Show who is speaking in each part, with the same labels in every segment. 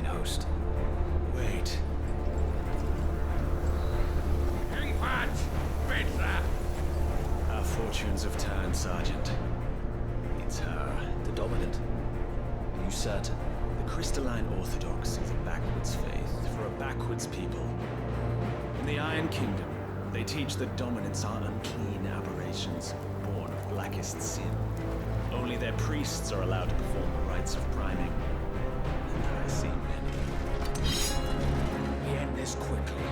Speaker 1: divine host. Wait. Our fortunes have turned, Sergeant. It's her.
Speaker 2: The dominant.
Speaker 1: Are you certain? The Crystalline Orthodox is a backwards faith for a backwards people. In the Iron Kingdom, they teach that dominants are unclean aberrations, born of blackest sin. Only their priests are allowed to perform the rites of priming. And I see many. We end this quickly.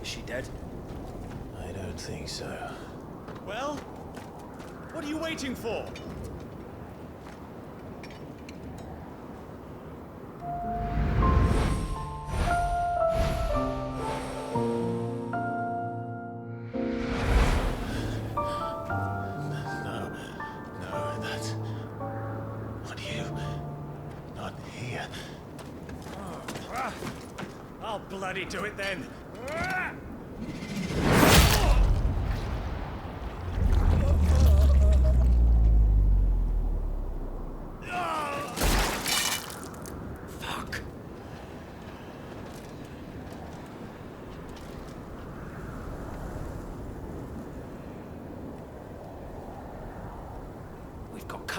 Speaker 2: Is she dead?
Speaker 3: I don't think so.
Speaker 1: Well, what are you waiting for? I'll bloody do it then.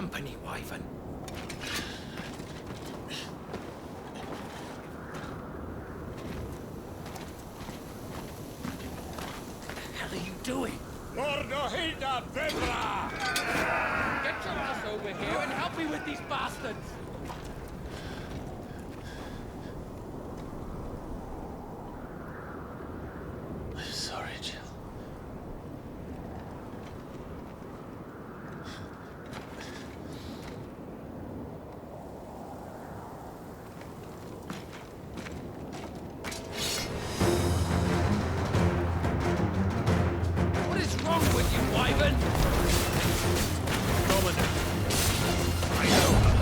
Speaker 2: company, Wyvern. What the hell are you doing?
Speaker 4: Get your ass over here and help me with these bastards!
Speaker 3: I'm sorry, Jill.
Speaker 4: What is wrong with you, Wyvern?
Speaker 1: Commander. I know her.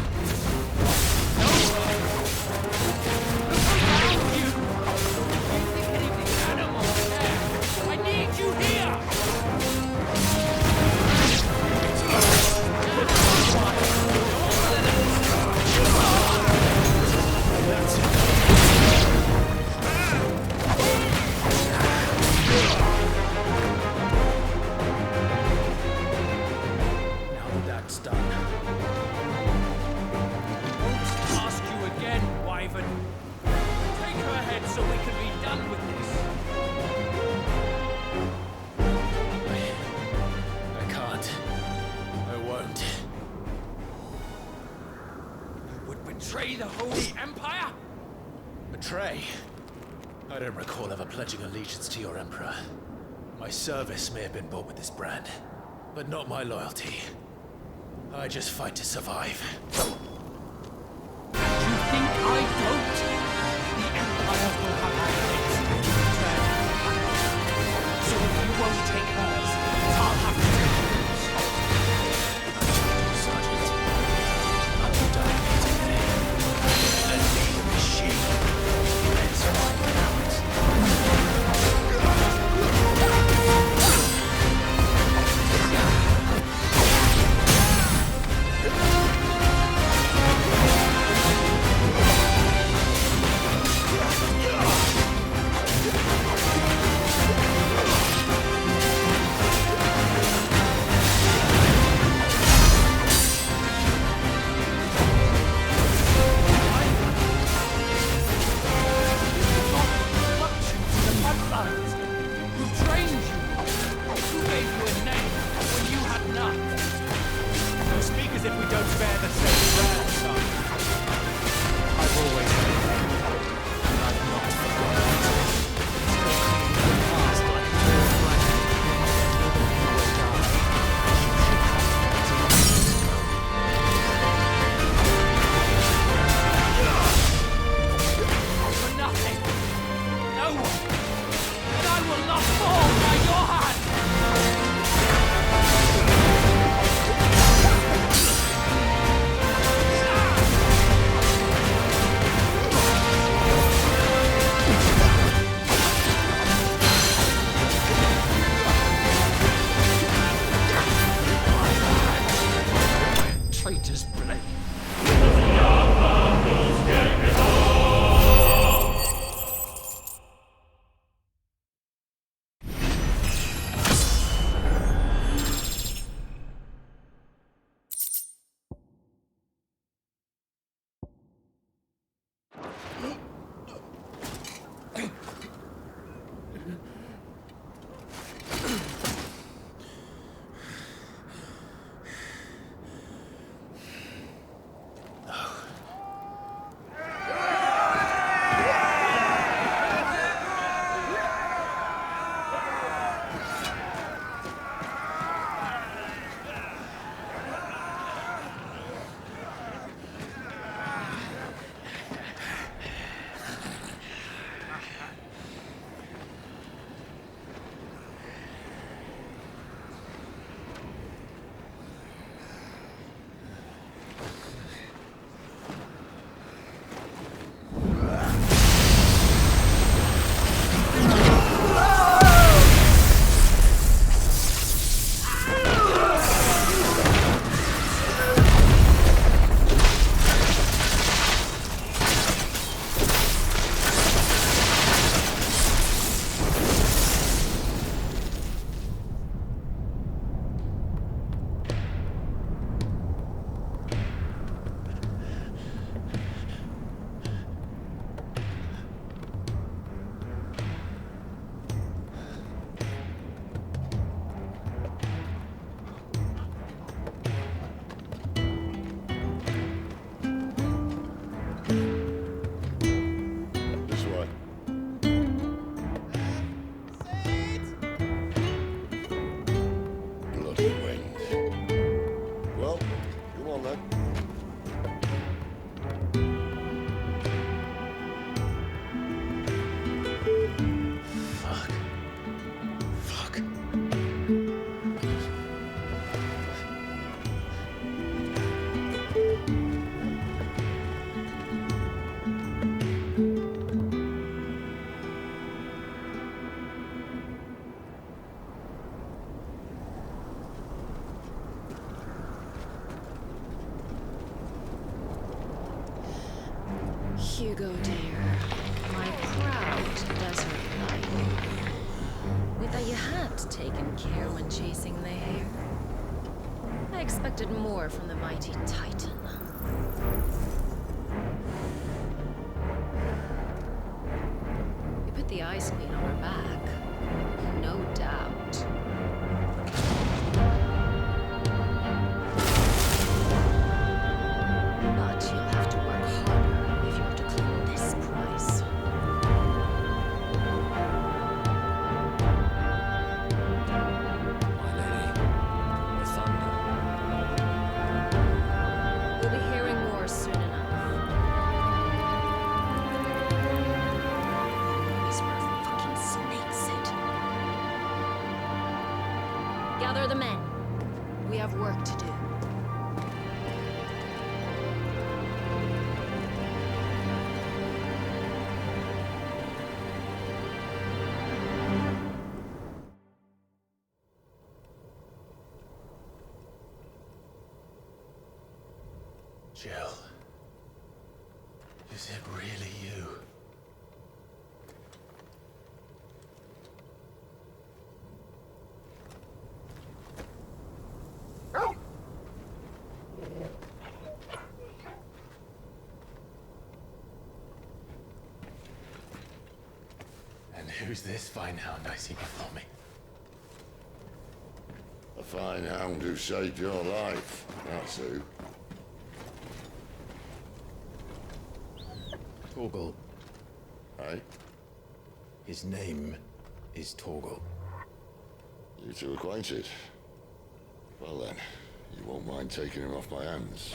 Speaker 4: I need you here!
Speaker 2: Now that that's done,
Speaker 4: Won't ask you again, Wyvern. Take her head so we can be done with this.
Speaker 3: I can't. I won't.
Speaker 4: You would betray the Holy Empire?
Speaker 3: Betray? I don't recall ever pledging allegiance to your Emperor. My service may have been bought with this brand, but not my loyalty. I just fight to survive.
Speaker 4: You think I don't? The Empire will have its return. So if you won't take hers, I'll have to take yours.
Speaker 3: Sergeant, I'll be dying today. And lead the machine. Let's find out.
Speaker 5: goat hair, my proud desert lion. We thought you had taken care when chasing the hair. I expected more from the mighty Titan. You put the Ice Queen on her back, no doubt. But you'll have to work harder if you're to claim this prize.
Speaker 2: My lady, the thunder.
Speaker 5: We'll be hearing more soon enough. These were fucking snakes, Sid. Gather the men. We have work to do.
Speaker 3: Jill, is it really you? And who's this fine hound I see before me?
Speaker 6: A fine hound who saved your life, that's who.
Speaker 3: Torgal.
Speaker 6: Hey,
Speaker 3: His name is Torgal.
Speaker 6: you two acquainted? Well then, you won't mind taking him off my hands.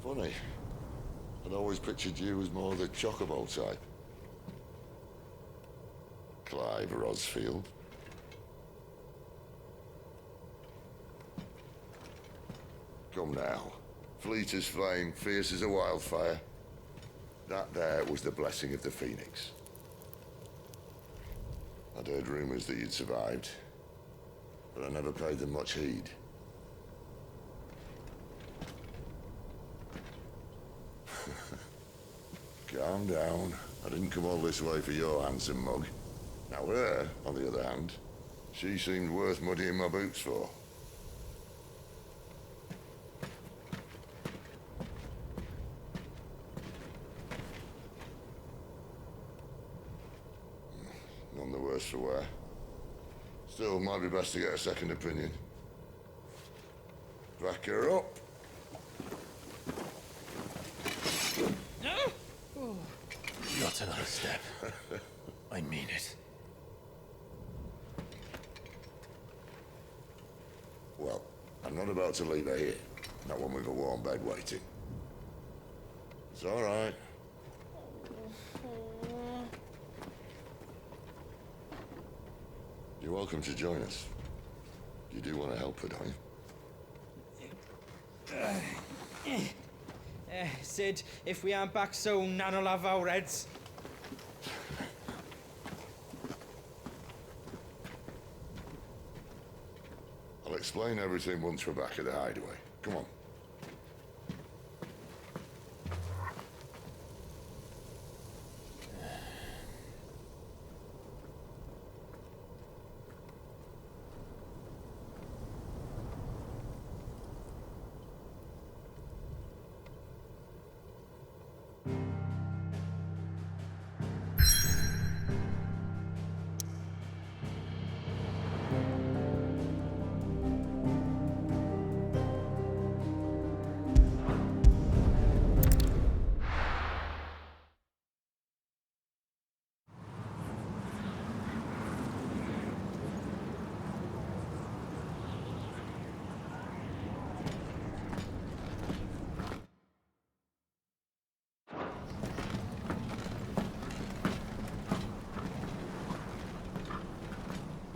Speaker 6: Funny. I'd always pictured you as more the chocobo type. Clive Rosfield. Come now. Fleet as flame, fierce as a wildfire. That there was the blessing of the Phoenix. I'd heard rumors that you'd survived, but I never paid them much heed. Calm down. I didn't come all this way for your handsome mug. Now her, on the other hand, she seemed worth muddying my boots for. None the worse for wear. Still, might be best to get a second opinion. Back her up.
Speaker 3: Not another step. I mean it.
Speaker 6: Well, I'm not about to leave her here. Not when we've a warm bed waiting. It's all right. You're welcome to join us. You do want to help her, don't you?
Speaker 4: Sid, if we aren't back soon, Nan will have our heads.
Speaker 6: I'll explain everything once we're back at the hideaway. Come on.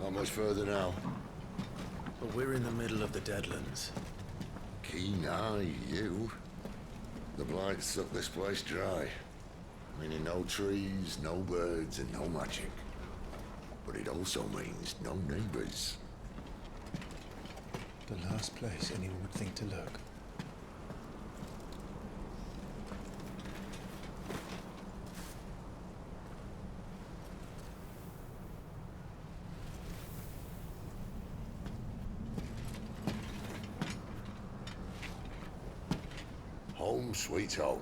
Speaker 6: Not much further now.
Speaker 3: But we're in the middle of the Deadlands.
Speaker 6: Keen eye, you. The blight sucked this place dry. Meaning no trees, no birds, and no magic. But it also means no neighbors.
Speaker 3: The last place anyone would think to look.
Speaker 6: Home sweet home.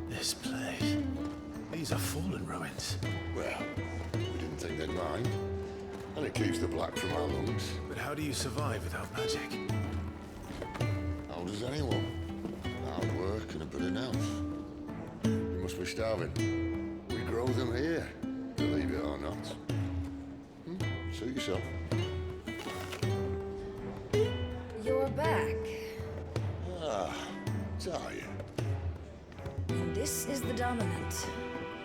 Speaker 3: This place. These are fallen ruins.
Speaker 6: Well, we didn't think they'd mind. And it keeps the black from our lungs.
Speaker 3: But how do you survive without magic?
Speaker 6: How does anyone? Hard work and a bit of nerve. You must be starving. We grow them here, believe it or not. Suit yourself.
Speaker 7: You're back.
Speaker 6: Ah, Talia.
Speaker 7: And this is the Dominant.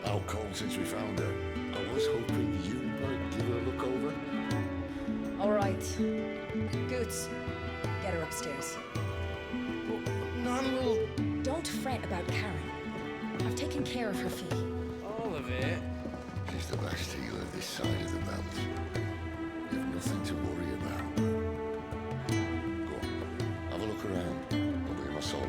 Speaker 6: How cold since we found her. I was hoping you might give her a look over.
Speaker 7: All right. Goots, get her upstairs.
Speaker 6: None will...
Speaker 7: Don't fret about Karen. I've taken care of her fee.
Speaker 2: All of it?
Speaker 6: She's the best healer this side of the belt. You've nothing to worry about. Go on, have a look around. I'll be my soul.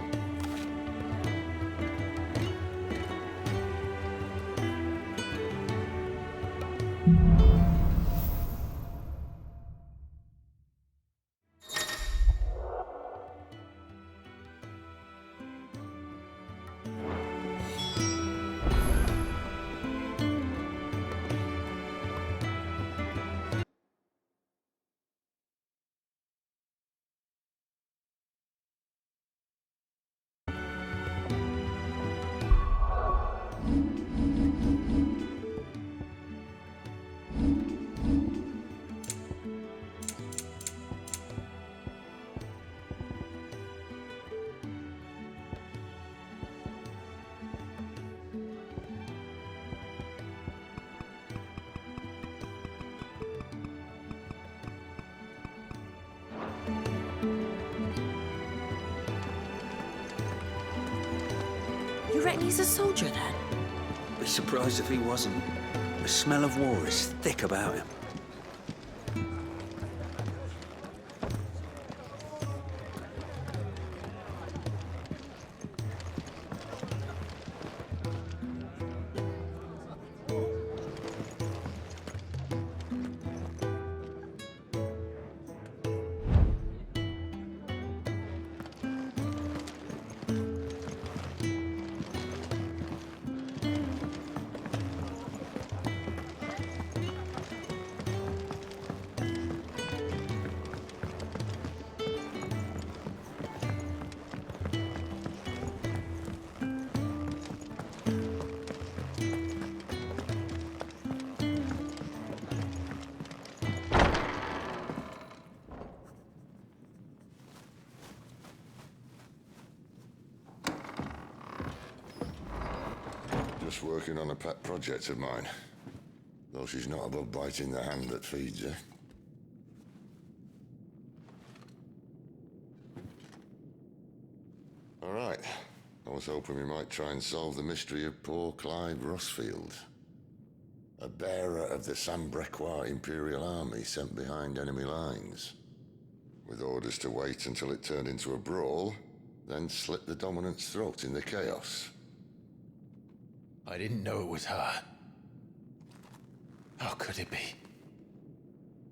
Speaker 7: You reckon he's a soldier then?
Speaker 8: Be surprised if he wasn't. The smell of war is thick about him.
Speaker 6: Just working on a pet project of mine. Though she's not above biting the hand that feeds her. All right. I was hoping we might try and solve the mystery of poor Clive Rossfield. A bearer of the Sambrequois Imperial Army sent behind enemy lines. With orders to wait until it turned into a brawl, then slit the Dominant's throat in the chaos.
Speaker 3: I didn't know it was her. How could it be?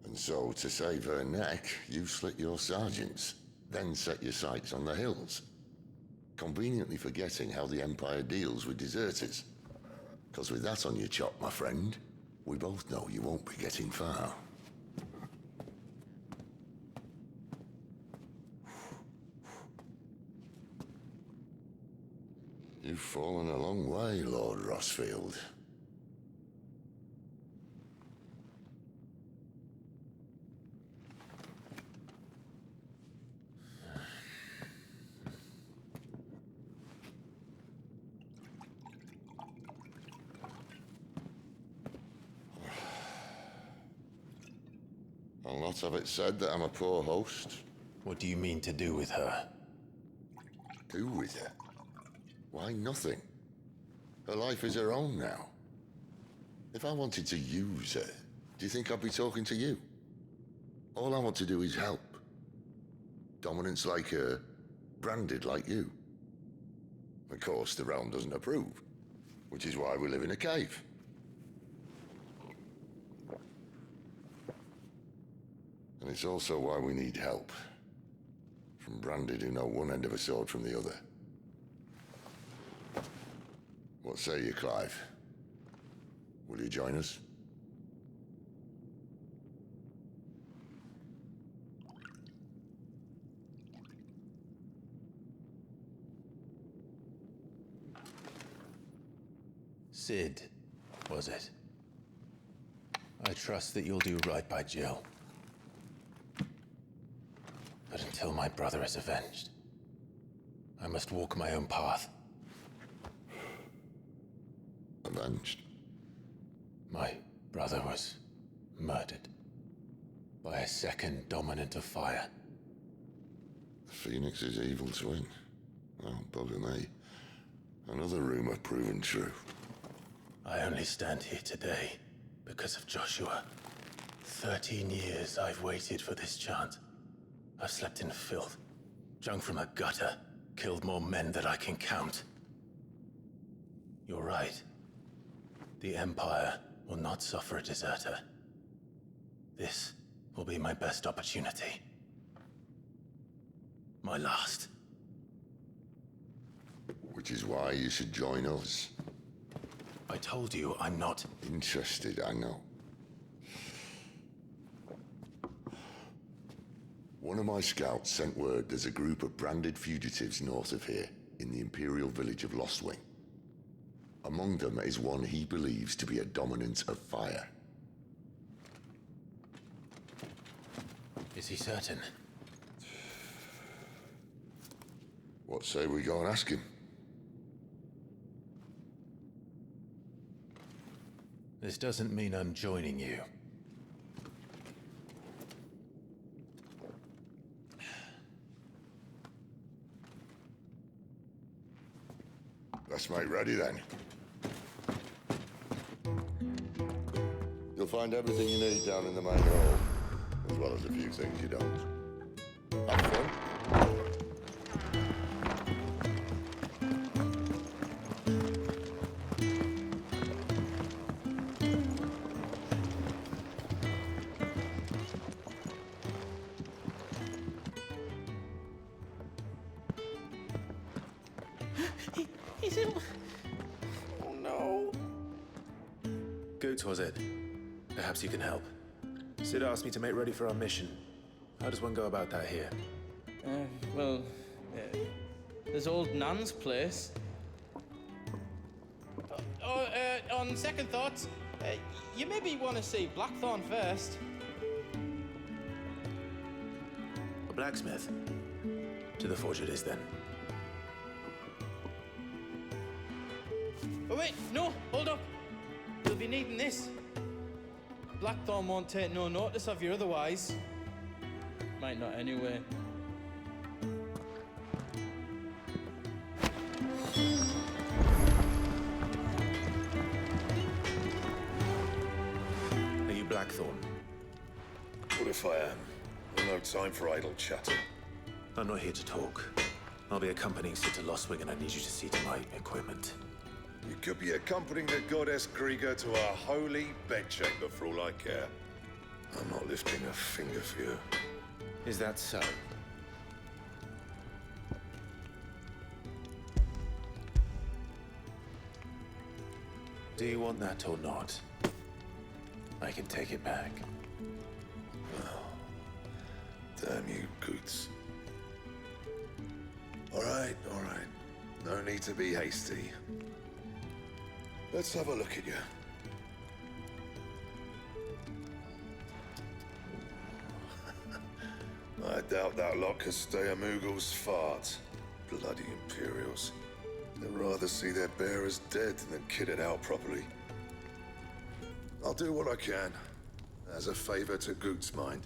Speaker 6: And so, to save her neck, you slit your sergeants, then set your sights on the hills. Conveniently forgetting how the Empire deals with deserters. Because with that on your chop, my friend, we both know you won't be getting far. You've fallen a long way, Lord Rossfield. not have it said that I'm a poor host.
Speaker 3: What do you mean to do with her?
Speaker 6: Do with her? Why, nothing. Her life is her own now. If I wanted to use her, do you think I'd be talking to you? All I want to do is help. Dominants like her, branded like you. Of course, the realm doesn't approve, which is why we live in a cave. And it's also why we need help. From branded who know one end of a sword from the other. What say you, Clive? Will you join us?
Speaker 3: Sid, was it? I trust that you'll do right by Jill. But until my brother is avenged, I must walk my own path.
Speaker 6: Avenged?
Speaker 3: My brother was murdered by a second dominant of fire.
Speaker 6: The Phoenix's evil twin. Oh, bugger me. Another rumor proven true.
Speaker 3: I only stand here today because of Joshua. 13 years I've waited for this chance. I've slept in filth, drunk from a gutter, killed more men than I can count. You're right. The Empire will not suffer a deserter. This will be my best opportunity. My last.
Speaker 6: Which is why you should join us.
Speaker 3: I told you I'm not
Speaker 6: Interested, I know. One of my scouts sent word there's a group of branded fugitives north of here, in the Imperial village of Lostwing. Among them is one he believes to be a dominant of fire.
Speaker 3: Is he certain?
Speaker 6: What say we go and ask him?
Speaker 3: This doesn't mean I'm joining you.
Speaker 6: Let's make ready then. You'll find everything you need down in the main hall, as well as a few things you don't. Have fun.
Speaker 4: He's in... Oh no.
Speaker 3: Goots, was it? Perhaps you can help. Sid asked me to make ready for our mission. How does one go about that here?
Speaker 4: Well, there's old Nan's place. On second thoughts, you maybe want to see Blackthorn first.
Speaker 3: A blacksmith? To the forge it is then.
Speaker 4: Oh wait, no, hold up. You'll be needing this. Blackthorn won't take no notice of you otherwise. Might not anyway.
Speaker 3: Are you Blackthorn?
Speaker 9: What if I am? I've no time for idle chatter.
Speaker 3: I'm not here to talk. I'll be accompanying Sid to Lostwing and I need you to see to my equipment.
Speaker 9: You could be accompanying the goddess Krieger to our holy bedchamber for all I care. I'm not lifting a finger for you.
Speaker 3: Is that so? Do you want that or not? I can take it back.
Speaker 9: Damn you, Goots. All right. No need to be hasty. Let's have a look at you. I doubt that lot could stay a Moogle's fart. Bloody Imperials. They'd rather see their bearers dead than kitted out properly. I'll do what I can, as a favor to Goot's mind.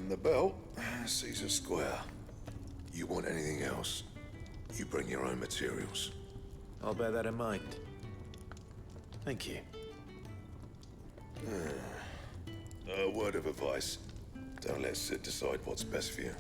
Speaker 9: And the belt, Caesar Square. You want anything else, you bring your own materials.
Speaker 3: I'll bear that in mind. Thank you.
Speaker 9: A word of advice. Don't let Sid decide what's best for you.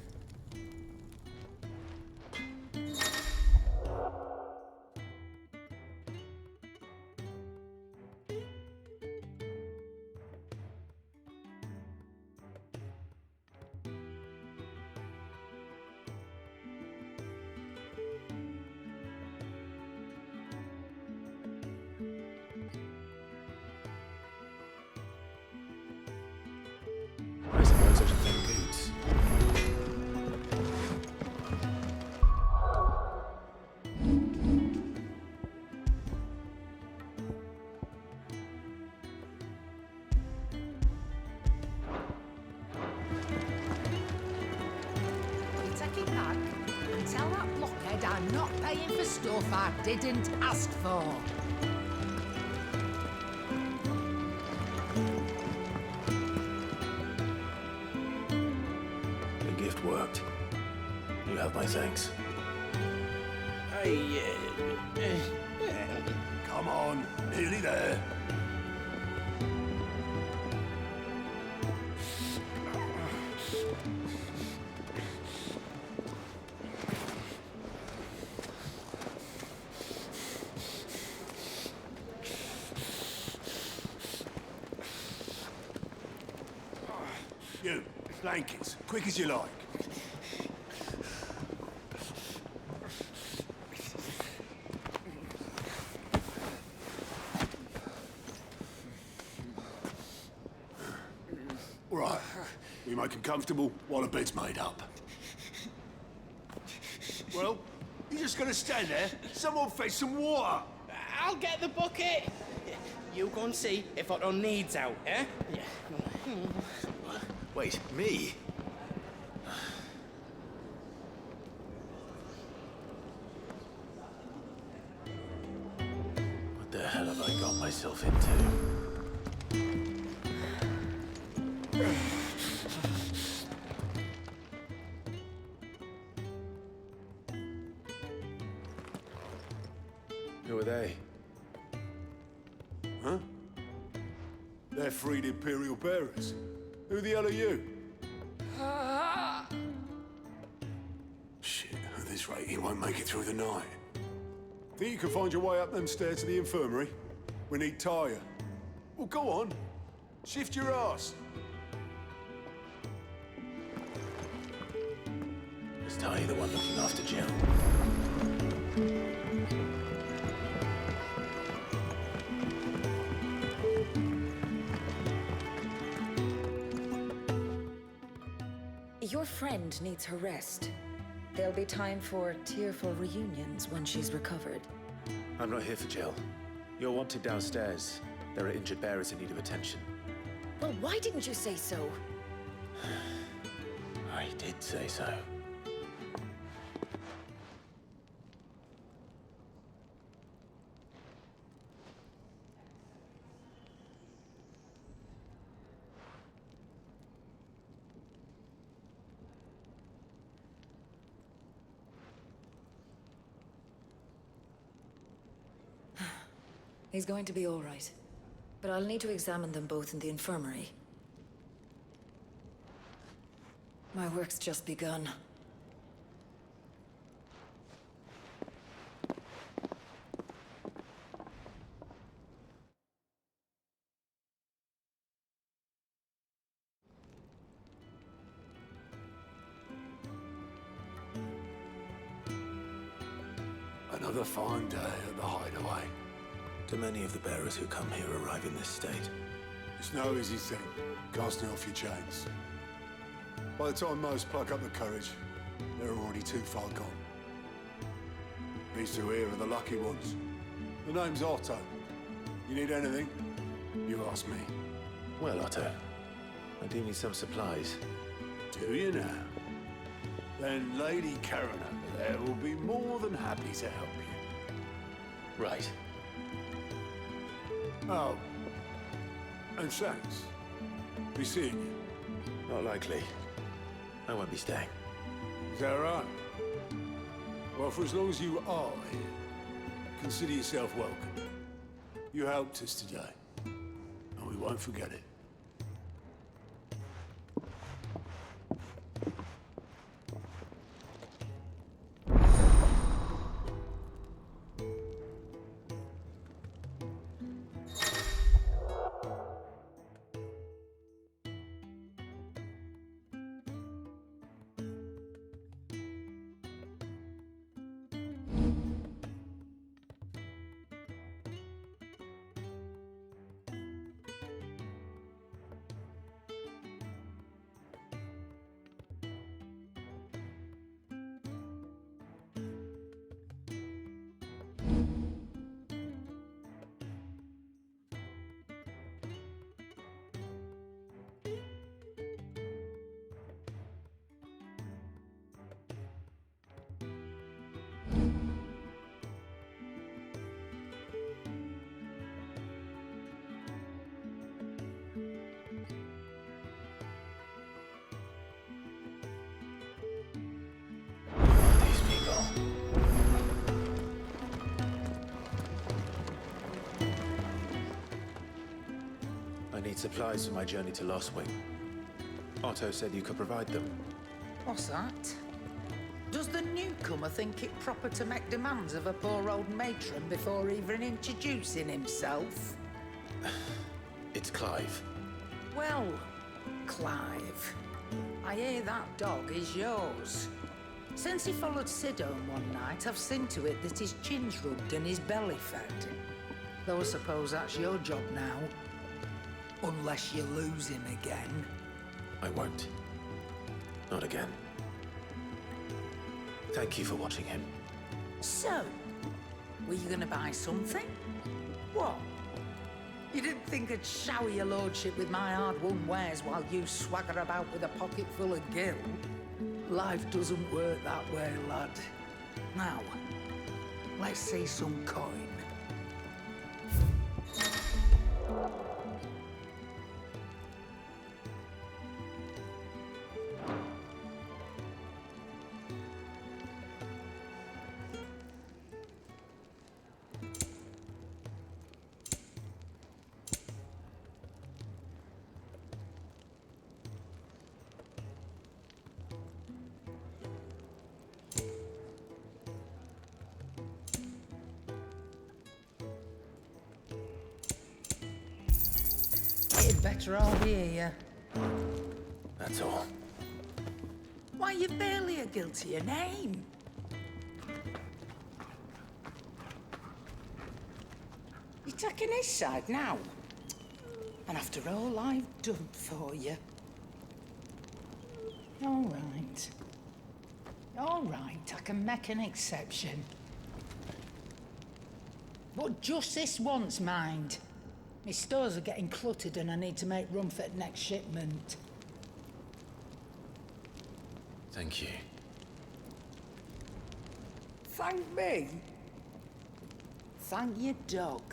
Speaker 3: I suppose I should thank Boots.
Speaker 4: You take it back and tell that blockhead I'm not paying for stuff I didn't ask for.
Speaker 3: The gift worked. You have my thanks.
Speaker 9: Come on, nearly there.
Speaker 10: You, blankets, quick as you like. All right, we make them comfortable while the bed's made up. Well, you're just gonna stand there? Someone fetch some water!
Speaker 11: I'll get the bucket. You go and see if Otto needs out, eh?
Speaker 3: Wait, me? What the hell have I got myself into? Who are they?
Speaker 10: Huh? They're freed Imperial bearers. Who the hell are you? Shit, at this rate, he won't make it through the night. Think you can find your way up them stairs to the infirmary? We need Tyre. Well, go on. Shift your ass.
Speaker 3: Is Ty the one looking after Jill?
Speaker 7: Your friend needs her rest. There'll be time for tearful reunions when she's recovered.
Speaker 3: I'm not here for Jill. You're wanted downstairs. There are injured bearers in need of attention.
Speaker 7: Well, why didn't you say so?
Speaker 3: I did say so.
Speaker 7: He's going to be all right. But I'll need to examine them both in the infirmary. My work's just begun.
Speaker 10: Another fine day at the hideaway.
Speaker 3: Do many of the bearers who come here arrive in this state?
Speaker 10: It's no easy thing, casting off your chains. By the time most pluck up the courage, they're already too far gone. These two here are the lucky ones. The name's Otto. You need anything? You ask me.
Speaker 3: Well, Otto, I do need some supplies.
Speaker 10: Do you now? Then Lady Karen over there will be more than happy to help you.
Speaker 3: Right.
Speaker 10: Oh. And thanks. Be seeing you.
Speaker 3: Not likely. I won't be staying.
Speaker 10: Is that right? Well, for as long as you are here, consider yourself welcome. You helped us today, and we won't forget it.
Speaker 3: I need supplies for my journey to Lost Wing. Otto said you could provide them.
Speaker 12: What's that? Does the newcomer think it proper to make demands of a poor old matron before even introducing himself?
Speaker 3: It's Clive.
Speaker 12: Well, Clive, I hear that dog is yours. Since he followed Sid home one night, I've seen to it that his chin's rubbed and his belly fed. Though I suppose that's your job now. Unless you lose him again.
Speaker 3: I won't. Not again. Thank you for watching him.
Speaker 12: So, were you gonna buy something? What? You didn't think I'd shower your lordship with my hard-won wares while you swagger about with a pocket full of gil? Life doesn't work that way, lad. Now, let's see some coin. You'd better all be here.
Speaker 3: That's all.
Speaker 12: Why, you're barely a guilty of name. You're taking his side now? And after all I've done for you? All right. All right, I can make an exception. But just this once, mind. My stores are getting cluttered and I need to make room for the next shipment.
Speaker 3: Thank you.
Speaker 12: Thank me? Thank your dog.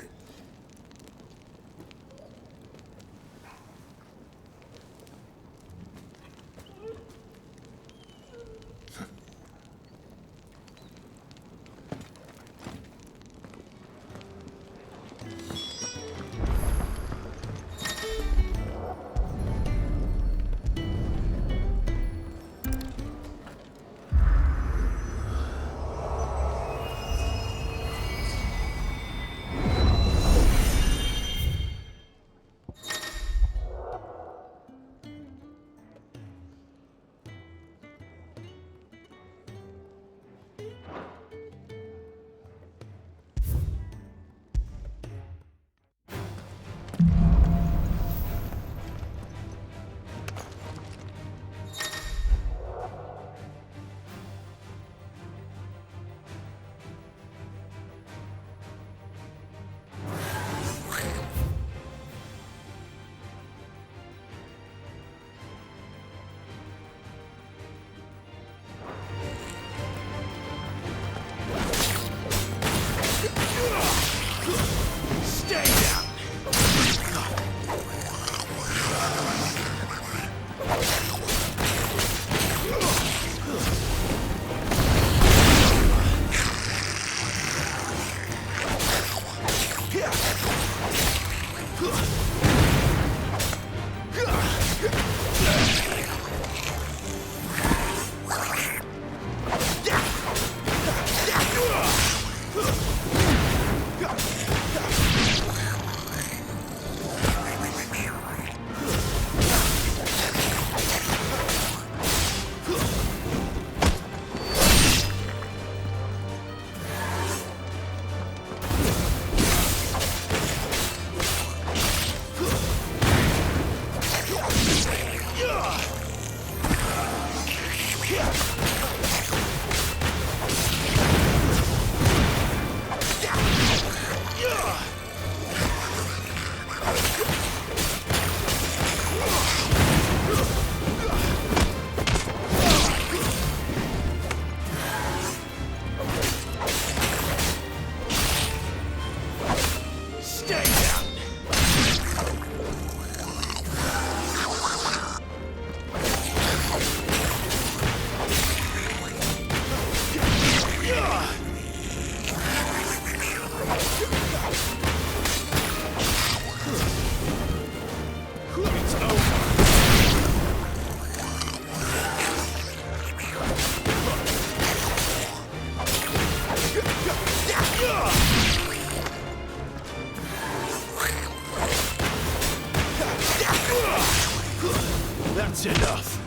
Speaker 3: That's enough.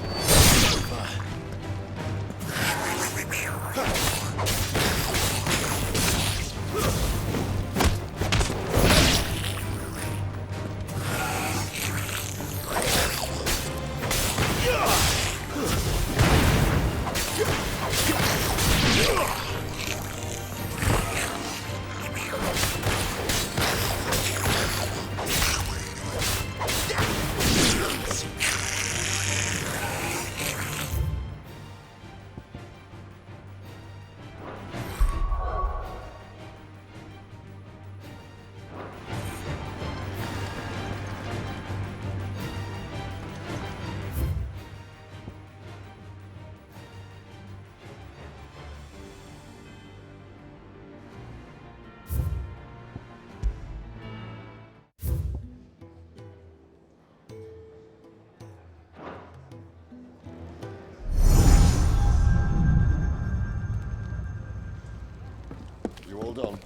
Speaker 6: You all done?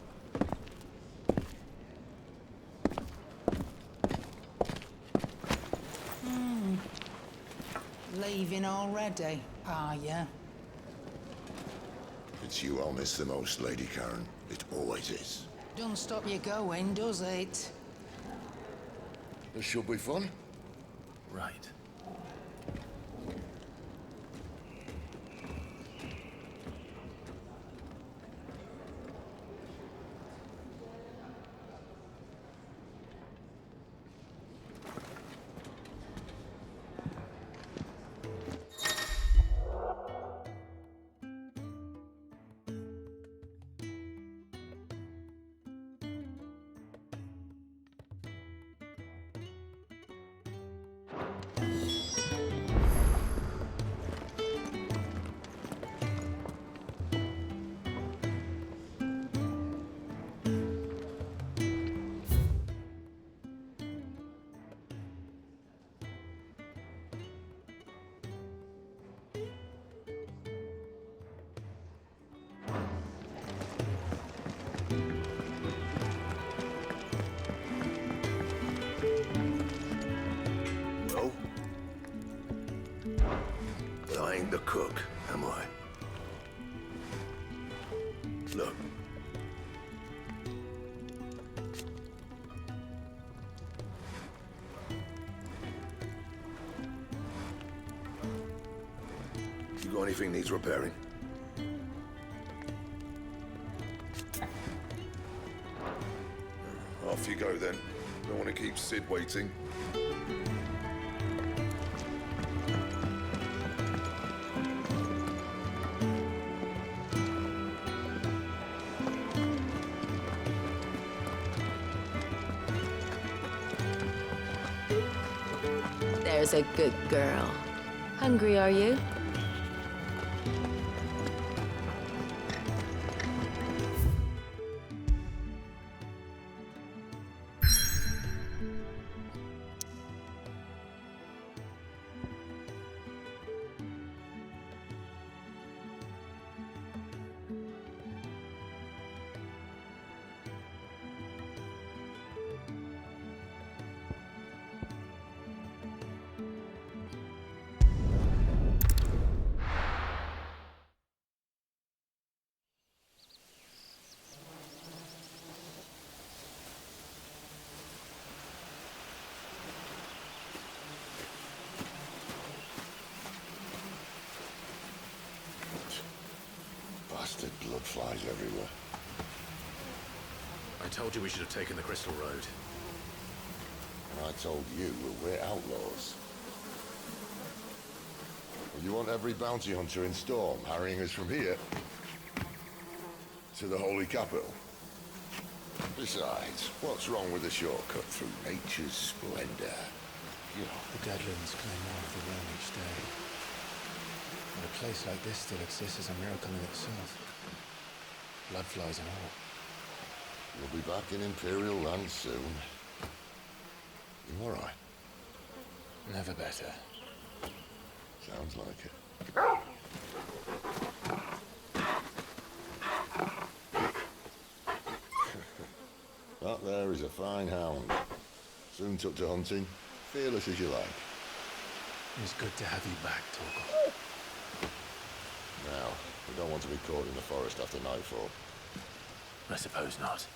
Speaker 12: Leaving already, are ya?
Speaker 6: It's you I'll miss the most, Lady Karen. It always is.
Speaker 12: Don't stop you going, does it?
Speaker 6: This should be fun.
Speaker 3: Right.
Speaker 9: Well, I ain't the cook, am I? Look. You got anything needs repairing? Off you go then. Don't want to keep Sid waiting.
Speaker 5: There's a good girl. Hungry, are you?
Speaker 6: Bastard blood flies everywhere.
Speaker 3: I told you we should have taken the Crystal Road.
Speaker 6: And I told you we're outlaws. You want every bounty hunter in Storm harrying us from here to the Holy Capital? Besides, what's wrong with a shortcut through nature's splendor? You know,
Speaker 2: The Deadlands claim more of the realm each day. But a place like this still exists is a miracle in itself. Bloodflies and all.
Speaker 6: we'll be back in Imperial land soon. You all right?
Speaker 2: Never better.
Speaker 6: Sounds like it. That there is a fine hound. Soon took to hunting. Fearless as you like.
Speaker 2: It's good to have you back, Torgal.
Speaker 6: Now, we don't want to be caught in the forest after nightfall.
Speaker 3: I suppose not.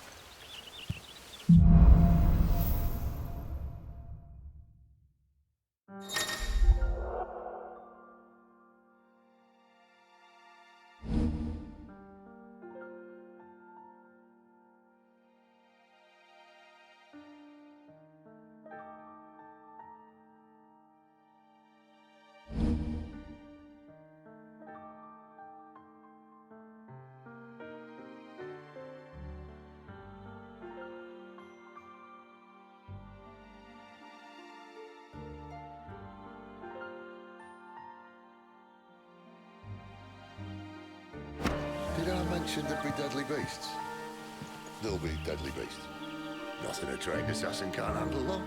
Speaker 6: Did I mention there'd be deadly beasts? There'll be deadly beasts. Nothing a trained assassin can't handle, though.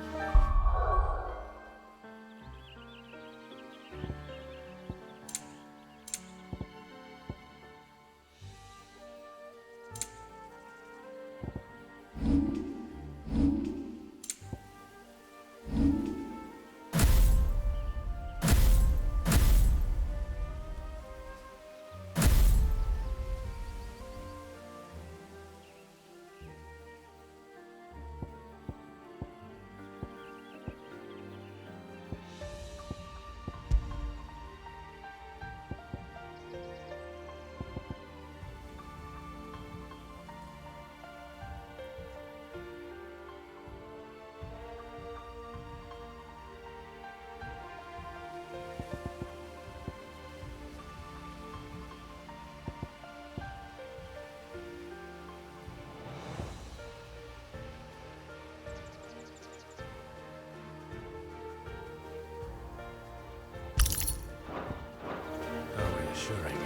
Speaker 3: Reassuring.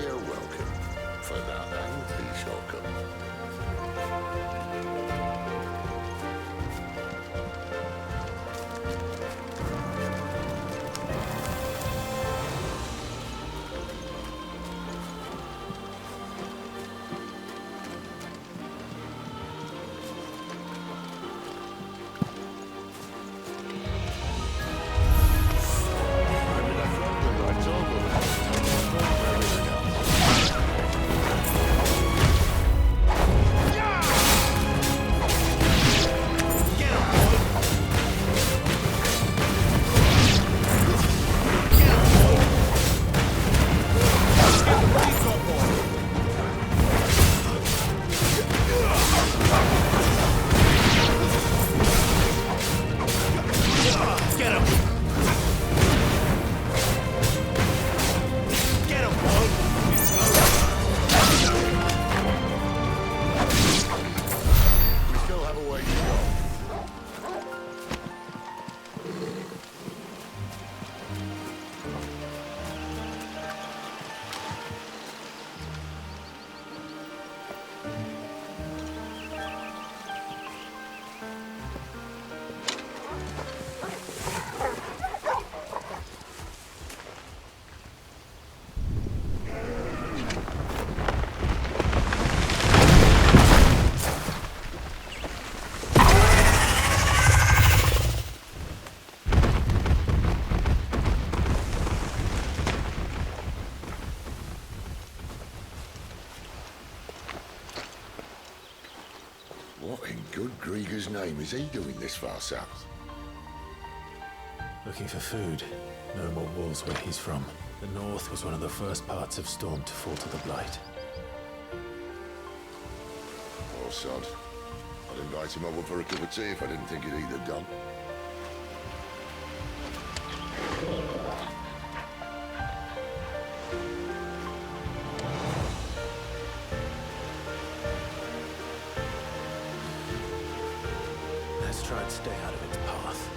Speaker 6: You're welcome. For that end, he shall come. What in good Grieger's name is he doing this far south?
Speaker 3: Looking for food. No more wolves where he's from. The north was one of the first parts of Storm to fall to the Blight.
Speaker 6: Poor sod. I'd invite him over for a cup of tea if I didn't think he'd eat the dog.
Speaker 3: Let's try and stay out of its path.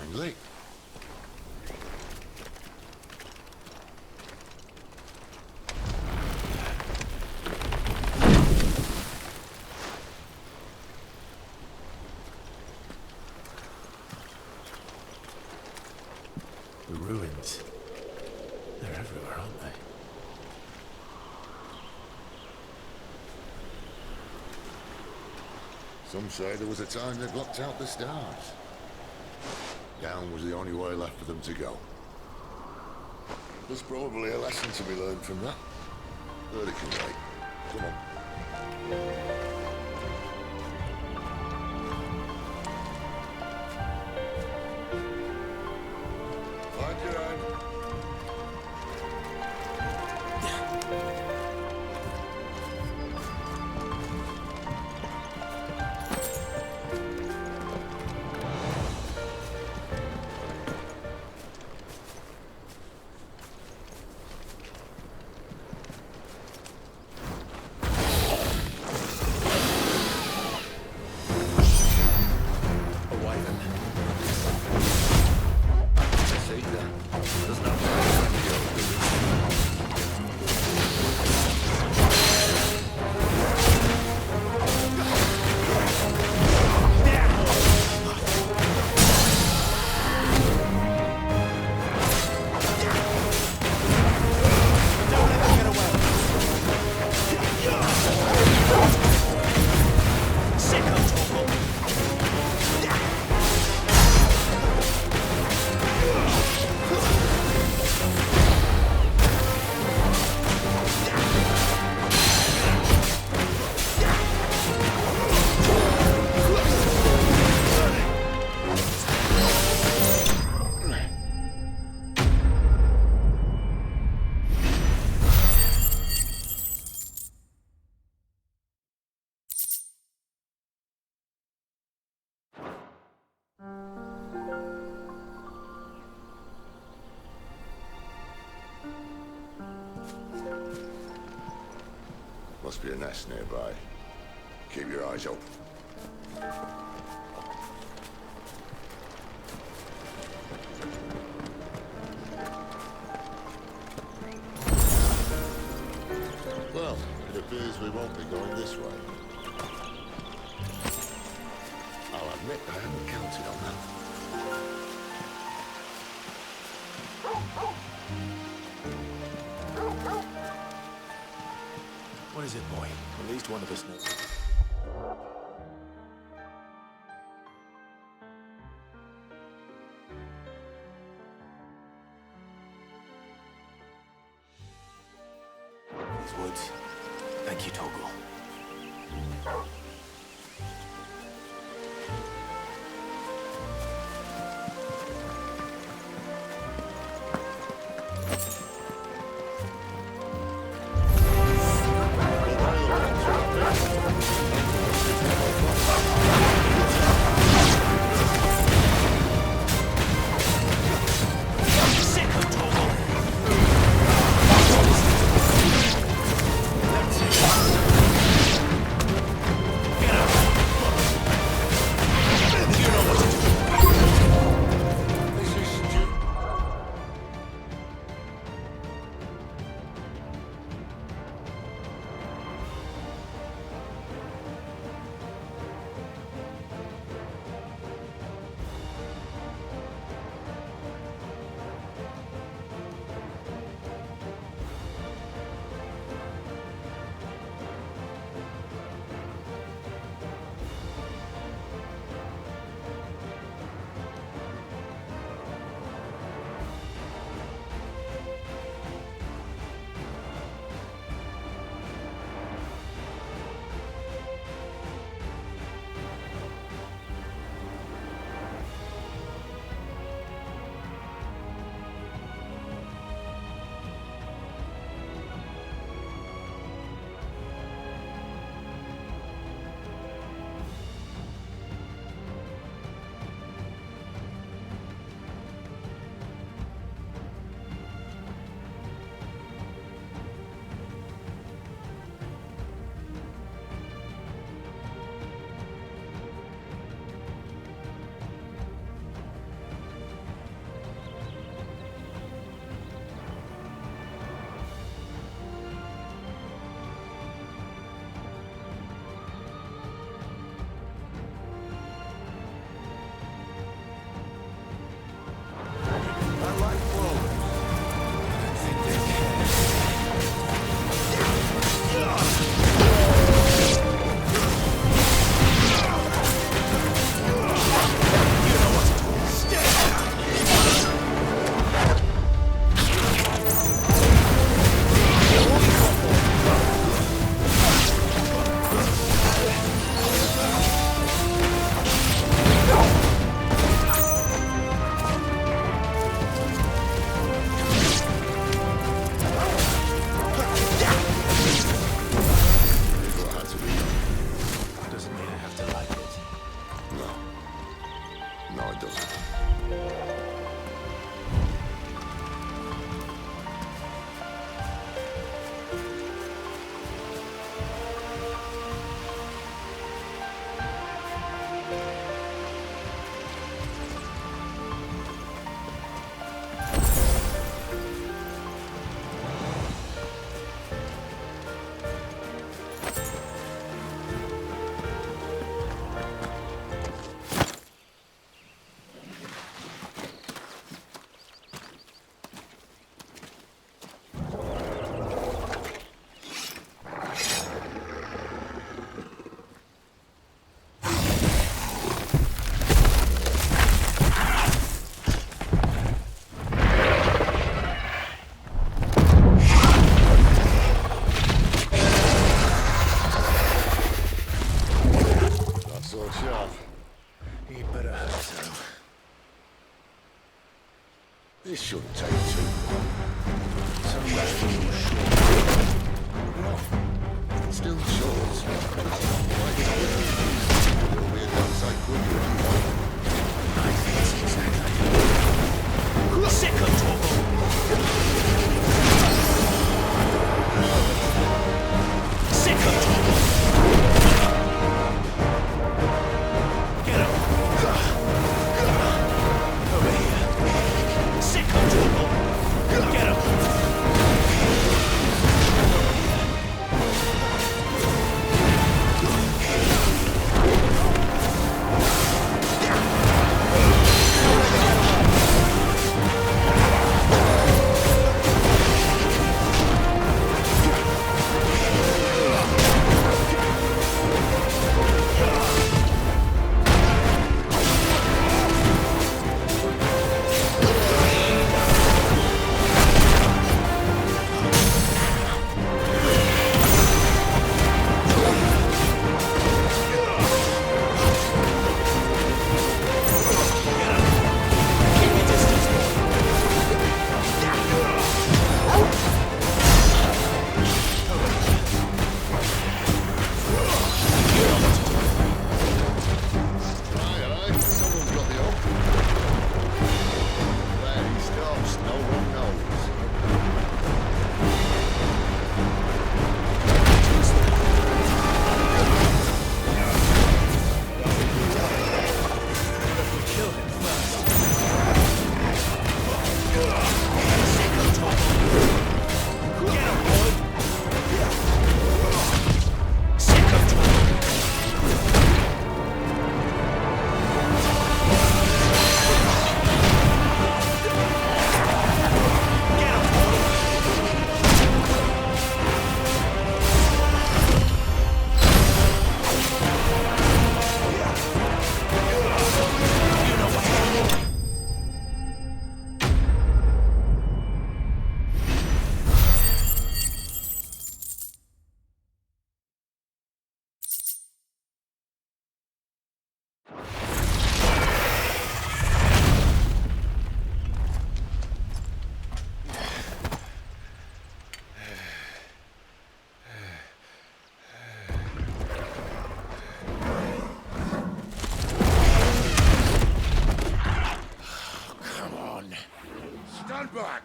Speaker 6: kindly.
Speaker 3: The ruins. They're everywhere, aren't they?
Speaker 6: Some say there was a time they blocked out the stars. Down was the only way left for them to go. There's probably a lesson to be learned from that. But it can wait. Come on. Find your own. Must be a nest nearby. Keep your eyes open. Well, it appears we won't be going this way. I'll admit I hadn't counted on that.
Speaker 3: What is it, boy?
Speaker 1: At least one of us knows.
Speaker 3: These woods. Thank you, Torgal.
Speaker 6: This shouldn't take too long.
Speaker 8: So much for your short.
Speaker 6: What? Still short. Just like it's quicker. It'll be a damn sight quicker if you want.
Speaker 8: I think it's exactly.
Speaker 3: Sick of trouble! Sick of trouble! Get him! Over here. Sick of trouble! Get him!
Speaker 6: back!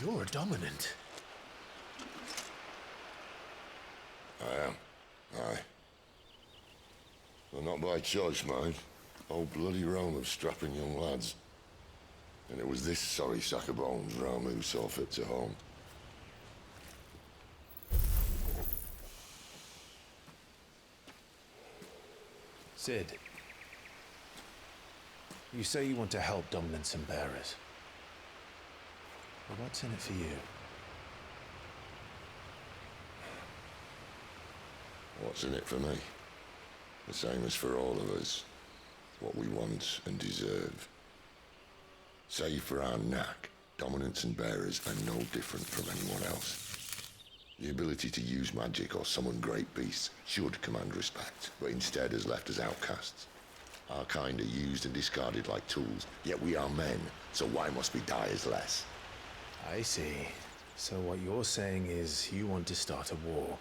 Speaker 3: You're a dominant.
Speaker 6: I am. Aye. Well, not by choice, mind. Old bloody Rome of strapping young lads. And it was this sorry sack of bones Rome who saw fit to home.
Speaker 3: Sid, you say you want to help dominants and bearers. But what's in it for you?
Speaker 6: What's in it for me? The same as for all of us. What we want and deserve. Save for our knack, dominants and bearers are no different from anyone else. The ability to use magic or summon great beasts should command respect, but instead has left us outcasts. Our kind are used and discarded like tools, yet we are men, so why must we die as less?
Speaker 3: I see. So what you're saying is you want to start a war.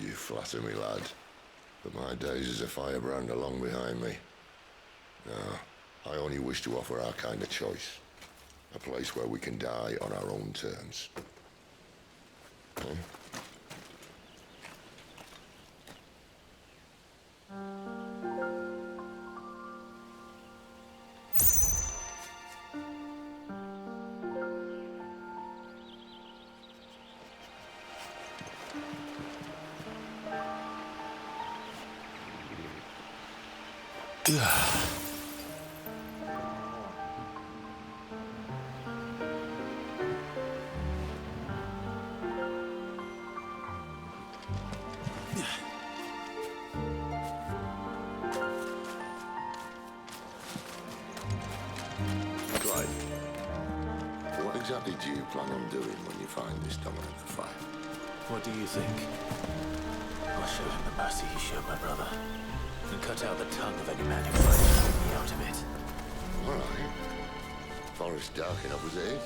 Speaker 6: You flatter me, lad. But my days as a firebrand are long behind me. No, I only wish to offer our kind a choice. A place where we can die on our own terms. Hmm? What did you plan on doing when you find this dominant affair?
Speaker 3: What do you think? I'll show him the mercy he showed my brother, and cut out the tongue of any man who tries to keep me out of it.
Speaker 6: All right. Forest dark enough as it is.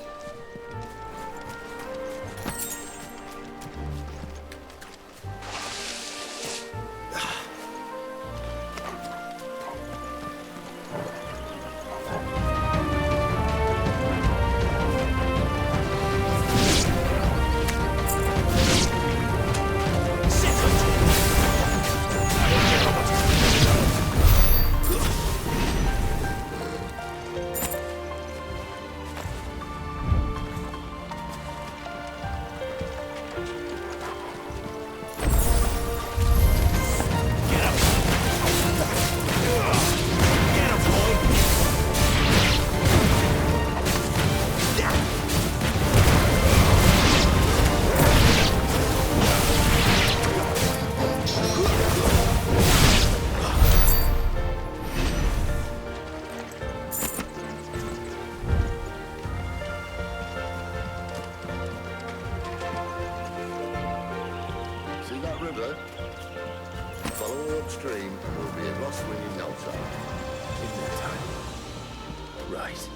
Speaker 6: Follow her upstream and we'll be in Lost Wing in no time.
Speaker 3: In no time. Right.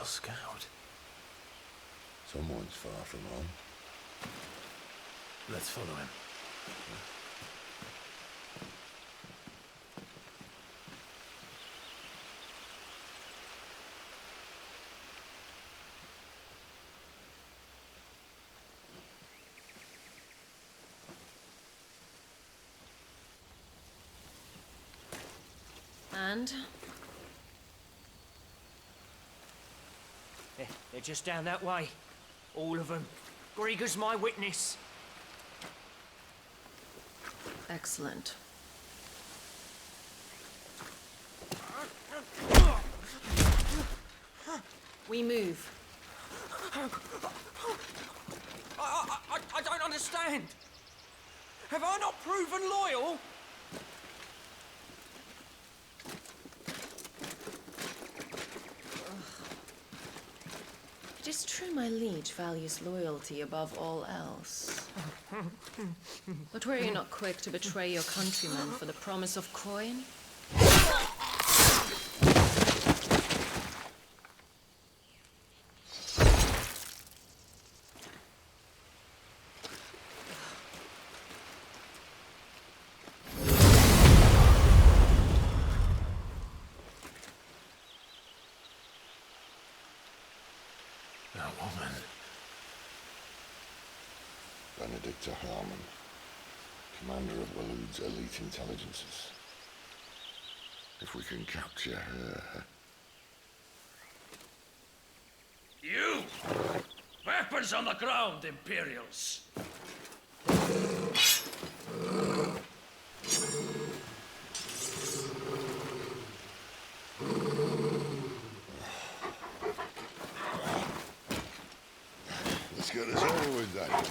Speaker 3: Scout.
Speaker 6: Someone's far from home.
Speaker 3: Let's follow him.
Speaker 5: And?
Speaker 4: They're just down that way. All of them. Grieger's my witness.
Speaker 5: Excellent. We move.
Speaker 4: I don't understand. Have I not proven loyal?
Speaker 5: It is true my liege values loyalty above all else. But were you not quick to betray your countrymen for the promise of coin?
Speaker 3: That woman.
Speaker 6: Benedicta Harmon, commander of Waloed's elite intelligences. If we can capture her...
Speaker 13: You! Weapons on the ground, Imperials!
Speaker 6: Let's get this over with then.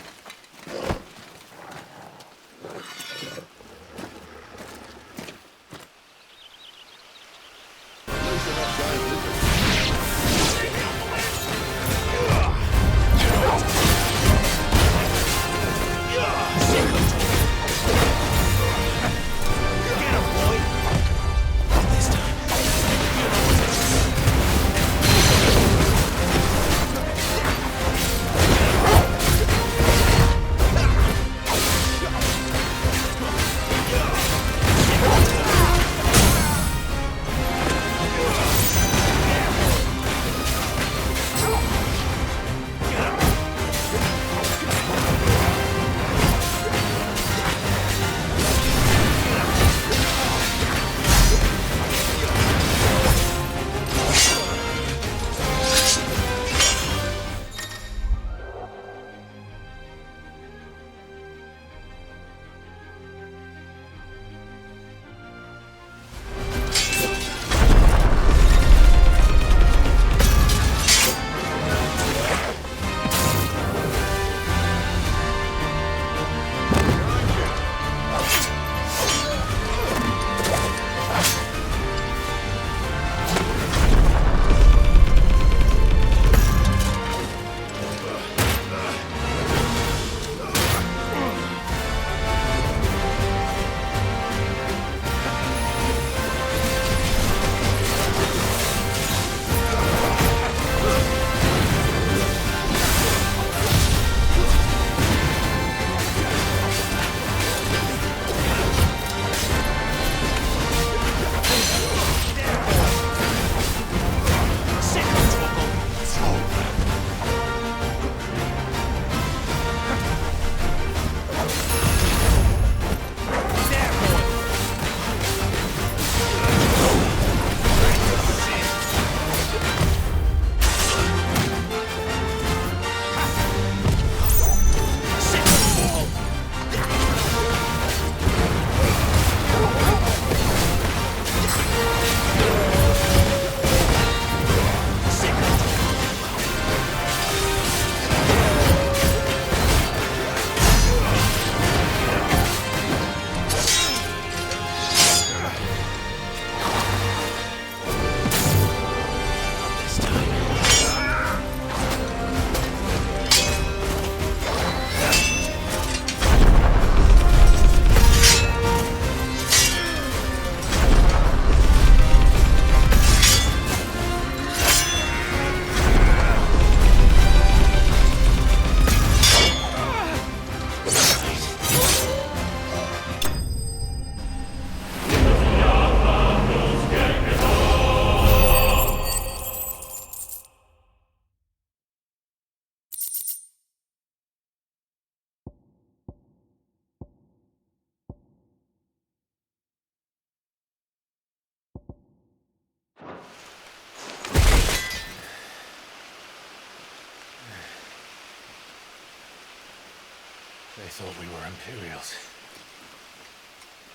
Speaker 3: They thought we were Imperials.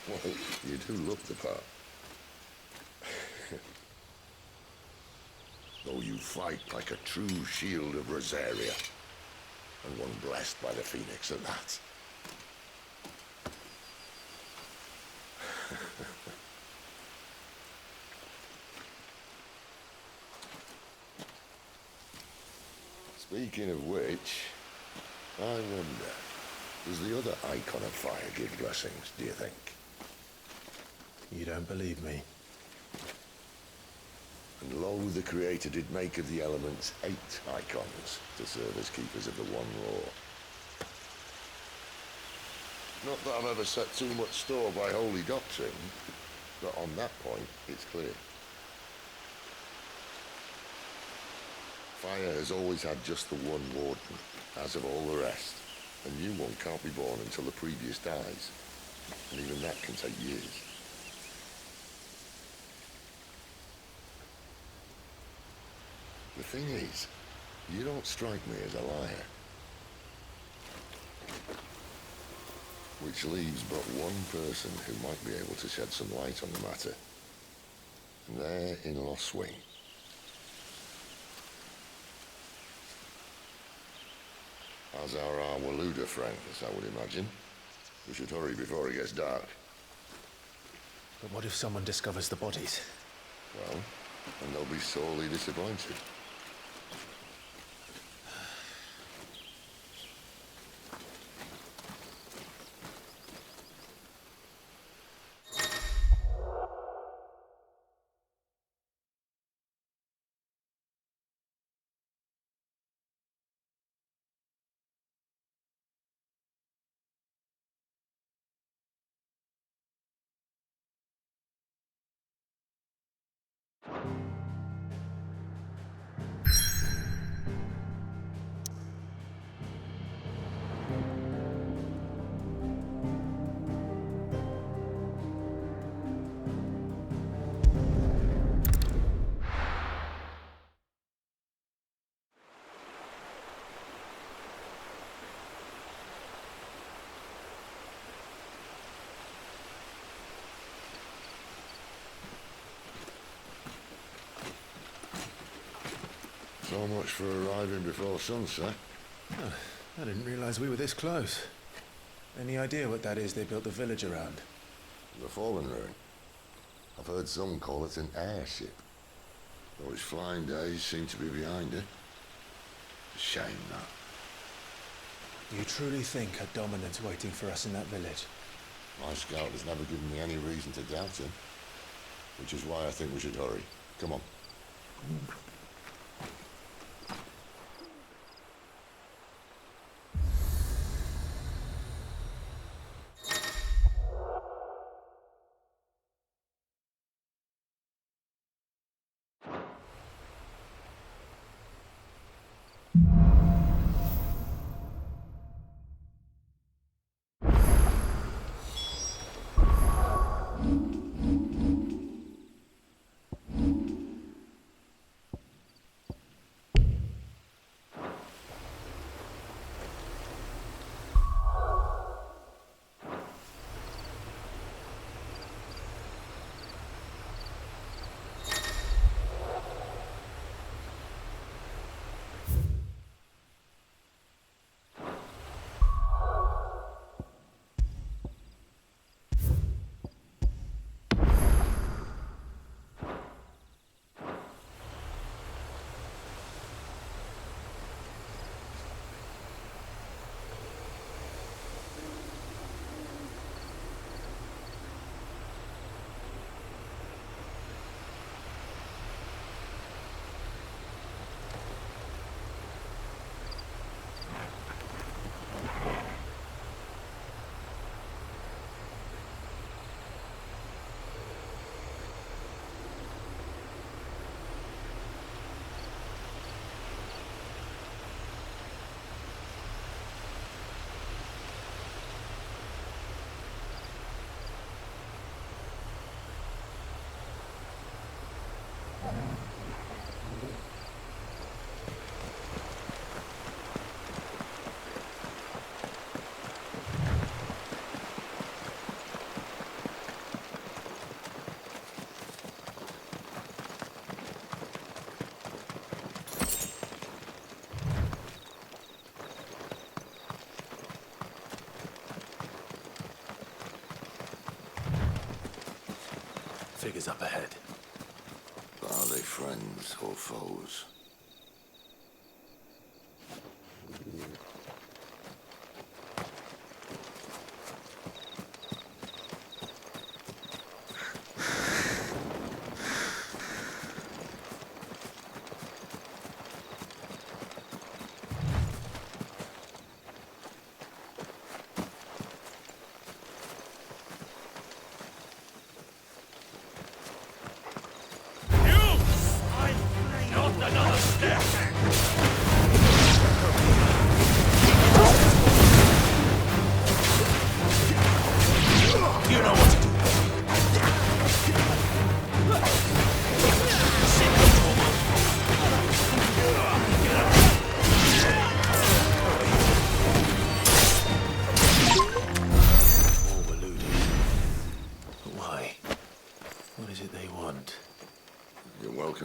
Speaker 6: Well, you do look the part. Though you fight like a true shield of Rosaria, and one blessed by the Phoenix at that. Speaking of which, I wonder, does the other icon of fire give blessings, do you think?
Speaker 3: You don't believe me?
Speaker 6: And lo, the Creator did make of the elements 8 icons to serve as keepers of the one law. Not that I've ever set too much store by holy doctrine, but on that point, it's clear. Fire has always had just the one warden, as of all the rest. A new one can't be born until the previous dies, and even that can take years. The thing is, you don't strike me as a liar. Which leaves but one person who might be able to shed some light on the matter. And they're in Lost Swing. As are our Waluda friends, I would imagine. We should hurry before it gets dark.
Speaker 3: But what if someone discovers the bodies?
Speaker 6: Well, and they'll be sorely disappointed. So much for arriving before sunset.
Speaker 3: Oh, I didn't realize we were this close. Any idea what that is they built the village around?
Speaker 6: The Fallen Ruin. I've heard some call it an airship. Though his flying days seem to be behind it. A shame, that.
Speaker 3: You truly think a dominant's waiting for us in that village?
Speaker 6: My scout has never given me any reason to doubt him. Which is why I think we should hurry. Come on.
Speaker 3: Figures up ahead.
Speaker 6: Are they friends or foes?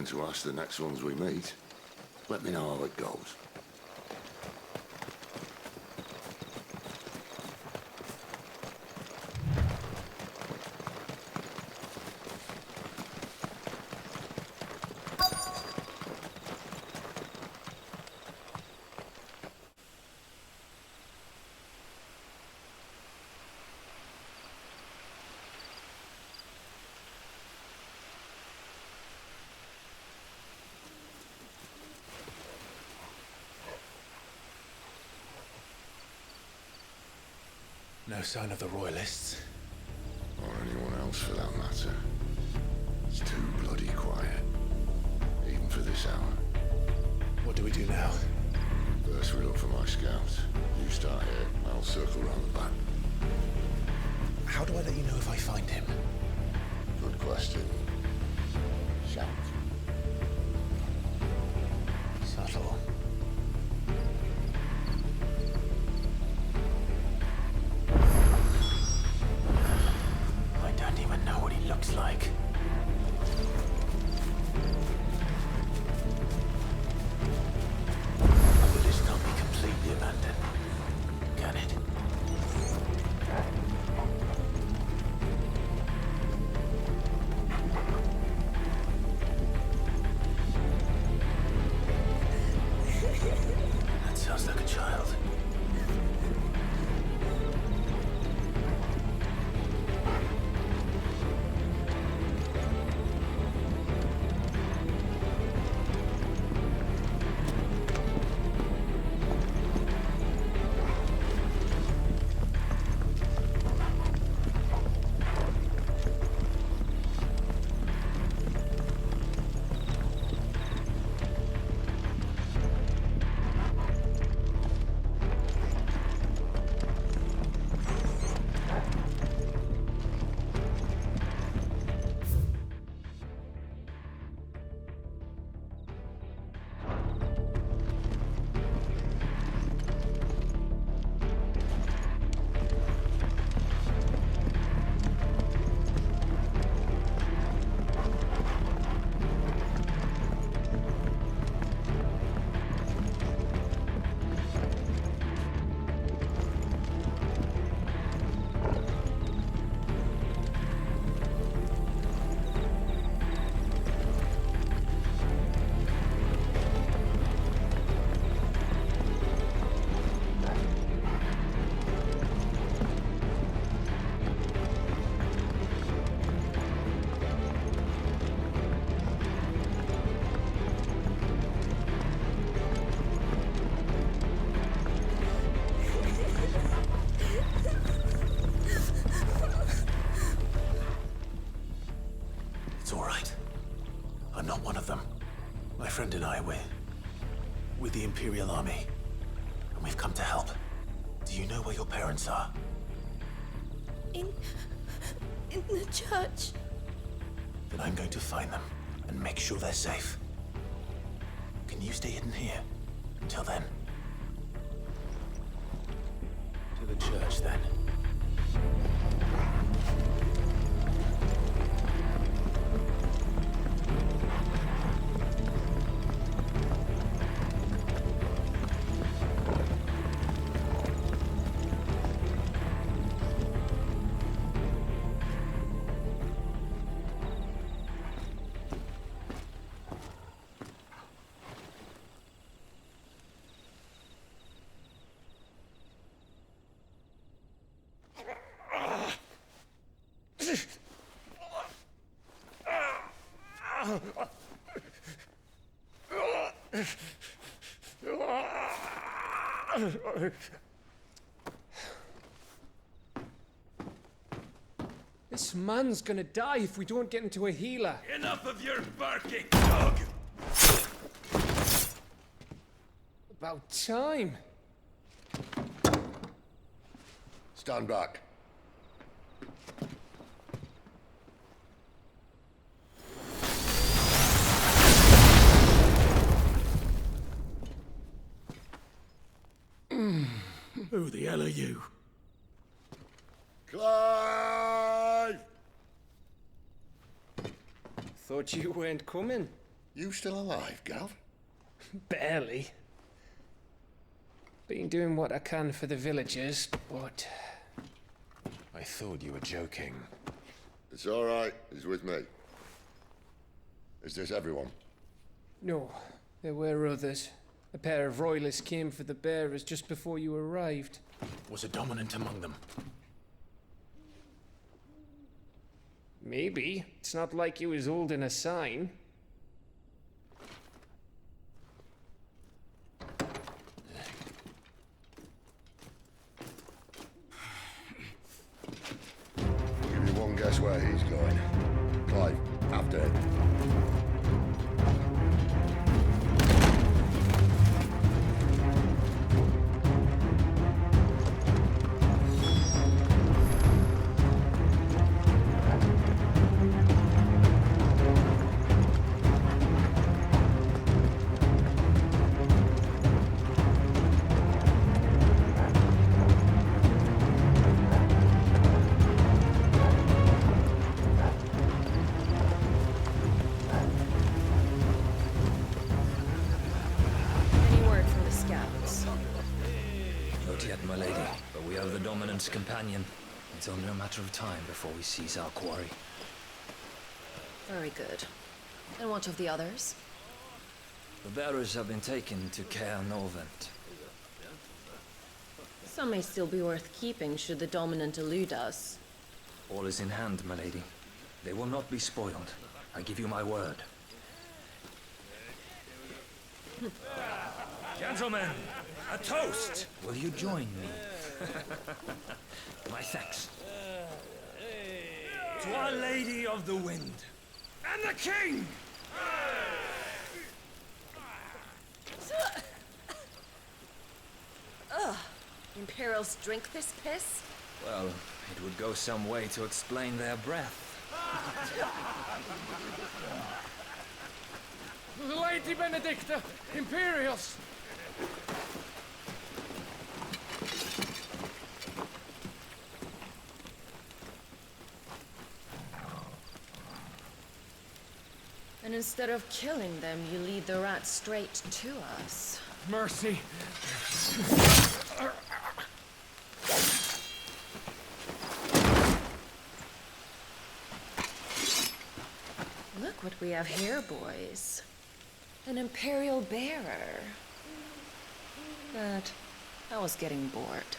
Speaker 6: to ask the next ones we meet. Let me know how it goes.
Speaker 3: No sign of the Royalists.
Speaker 6: Or anyone else for that matter. It's too bloody quiet. Even for this hour.
Speaker 3: What do we do now?
Speaker 6: First we look for my scouts. You start here, I'll circle round the back.
Speaker 3: How do I let you know if I find him?
Speaker 6: Good question. Shout.
Speaker 3: Subtle. I don't even know what he looks like. A village can't be completely abandoned, can it? That sounds like a child. It's all right. I'm not one of them. My friend and I, we're with the Imperial Army. And we've come to help. Do you know where your parents are?
Speaker 5: In the church.
Speaker 3: Then I'm going to find them and make sure they're safe. Can you stay hidden here until then? To the church, then.
Speaker 4: This man's gonna die if we don't get into a healer.
Speaker 13: Enough of your barking, dog!
Speaker 4: About time.
Speaker 6: Stand back.
Speaker 13: Who the hell are you?
Speaker 6: Clive!
Speaker 4: Thought you weren't coming.
Speaker 6: You still alive, Gav?
Speaker 4: Barely. Been doing what I can for the villagers, but...
Speaker 3: I thought you were joking.
Speaker 6: It's all right. He's with me. Is this everyone?
Speaker 4: No, there were others. A pair of royalists came for the bearers just before you arrived.
Speaker 3: Was a dominant among them?
Speaker 4: Maybe. It's not like he was holding a sign.
Speaker 6: Give you one guess where he's going. Clive, after it.
Speaker 8: Companion. It's only a matter of time before we seize our quarry.
Speaker 5: Very good. And what of the others?
Speaker 8: The bearers have been taken to Caer Norvent.
Speaker 5: Some may still be worth keeping should the dominant elude us.
Speaker 8: All is in hand, my lady. They will not be spoiled. I give you my word. Gentlemen, a toast! Will you join me? My thanks.
Speaker 13: To Our Lady of the Wind. And the King!
Speaker 5: Ugh. Imperials drink this piss?
Speaker 8: Well, it would go some way to explain their breath.
Speaker 4: Lady Benedicta! Imperials!
Speaker 5: And instead of killing them, you lead the rats straight to us.
Speaker 4: Mercy!
Speaker 5: Look what we have here, boys. An Imperial bearer. But I was getting bored.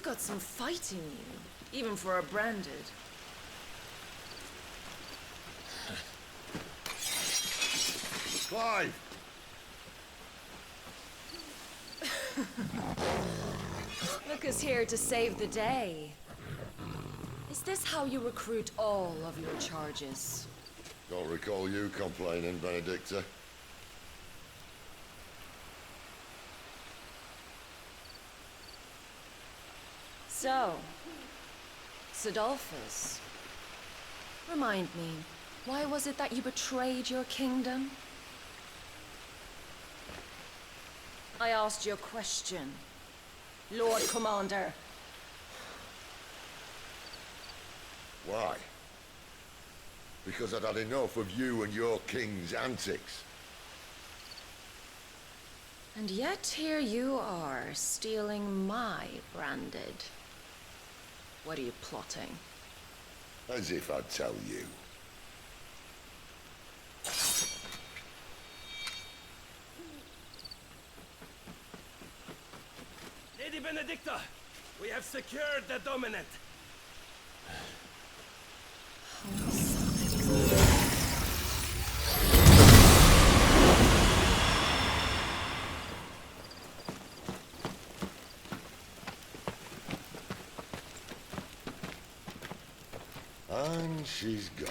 Speaker 5: got some fight in you, even for a branded.
Speaker 6: Clive!
Speaker 5: Look who's here to save the day. Is this how you recruit all of your charges?
Speaker 6: Don't recall you complaining, Benedicta.
Speaker 5: So, Sidolphus, remind me, why was it that you betrayed your kingdom? I asked you a question, Lord Commander.
Speaker 6: Why? Because I'd had enough of you and your king's antics.
Speaker 5: And yet here you are, stealing my branded. What are you plotting?
Speaker 6: As if I'd tell you.
Speaker 13: Lady Benedicta, we have secured the dominant.
Speaker 6: And she's gone.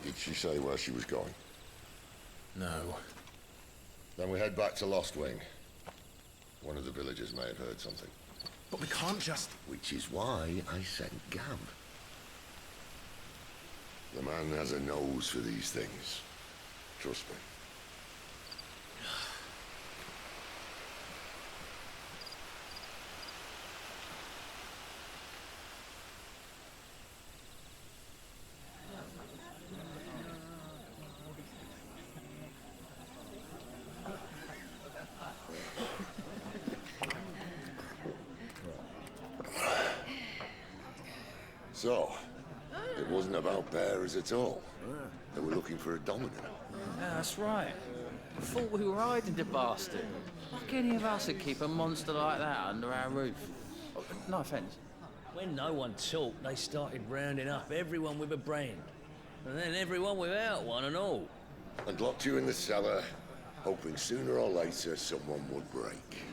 Speaker 6: Did she say where she was going?
Speaker 3: No.
Speaker 6: Then we head back to Lost Wing. One of the villagers may have heard something.
Speaker 3: But we can't just...
Speaker 6: Which is why I sent Gam. The man has a nose for these things. Trust me. So, it wasn't about bearers at all. They were looking for a dominant.
Speaker 14: Yeah, that's right. I thought we were hiding the bastard. Like any of us would keep a monster like that under our roof. Oh, no offence.
Speaker 15: When no one talked, they started rounding up everyone with a brain. And then everyone without one and all.
Speaker 6: And locked you in the cellar, hoping sooner or later someone would break.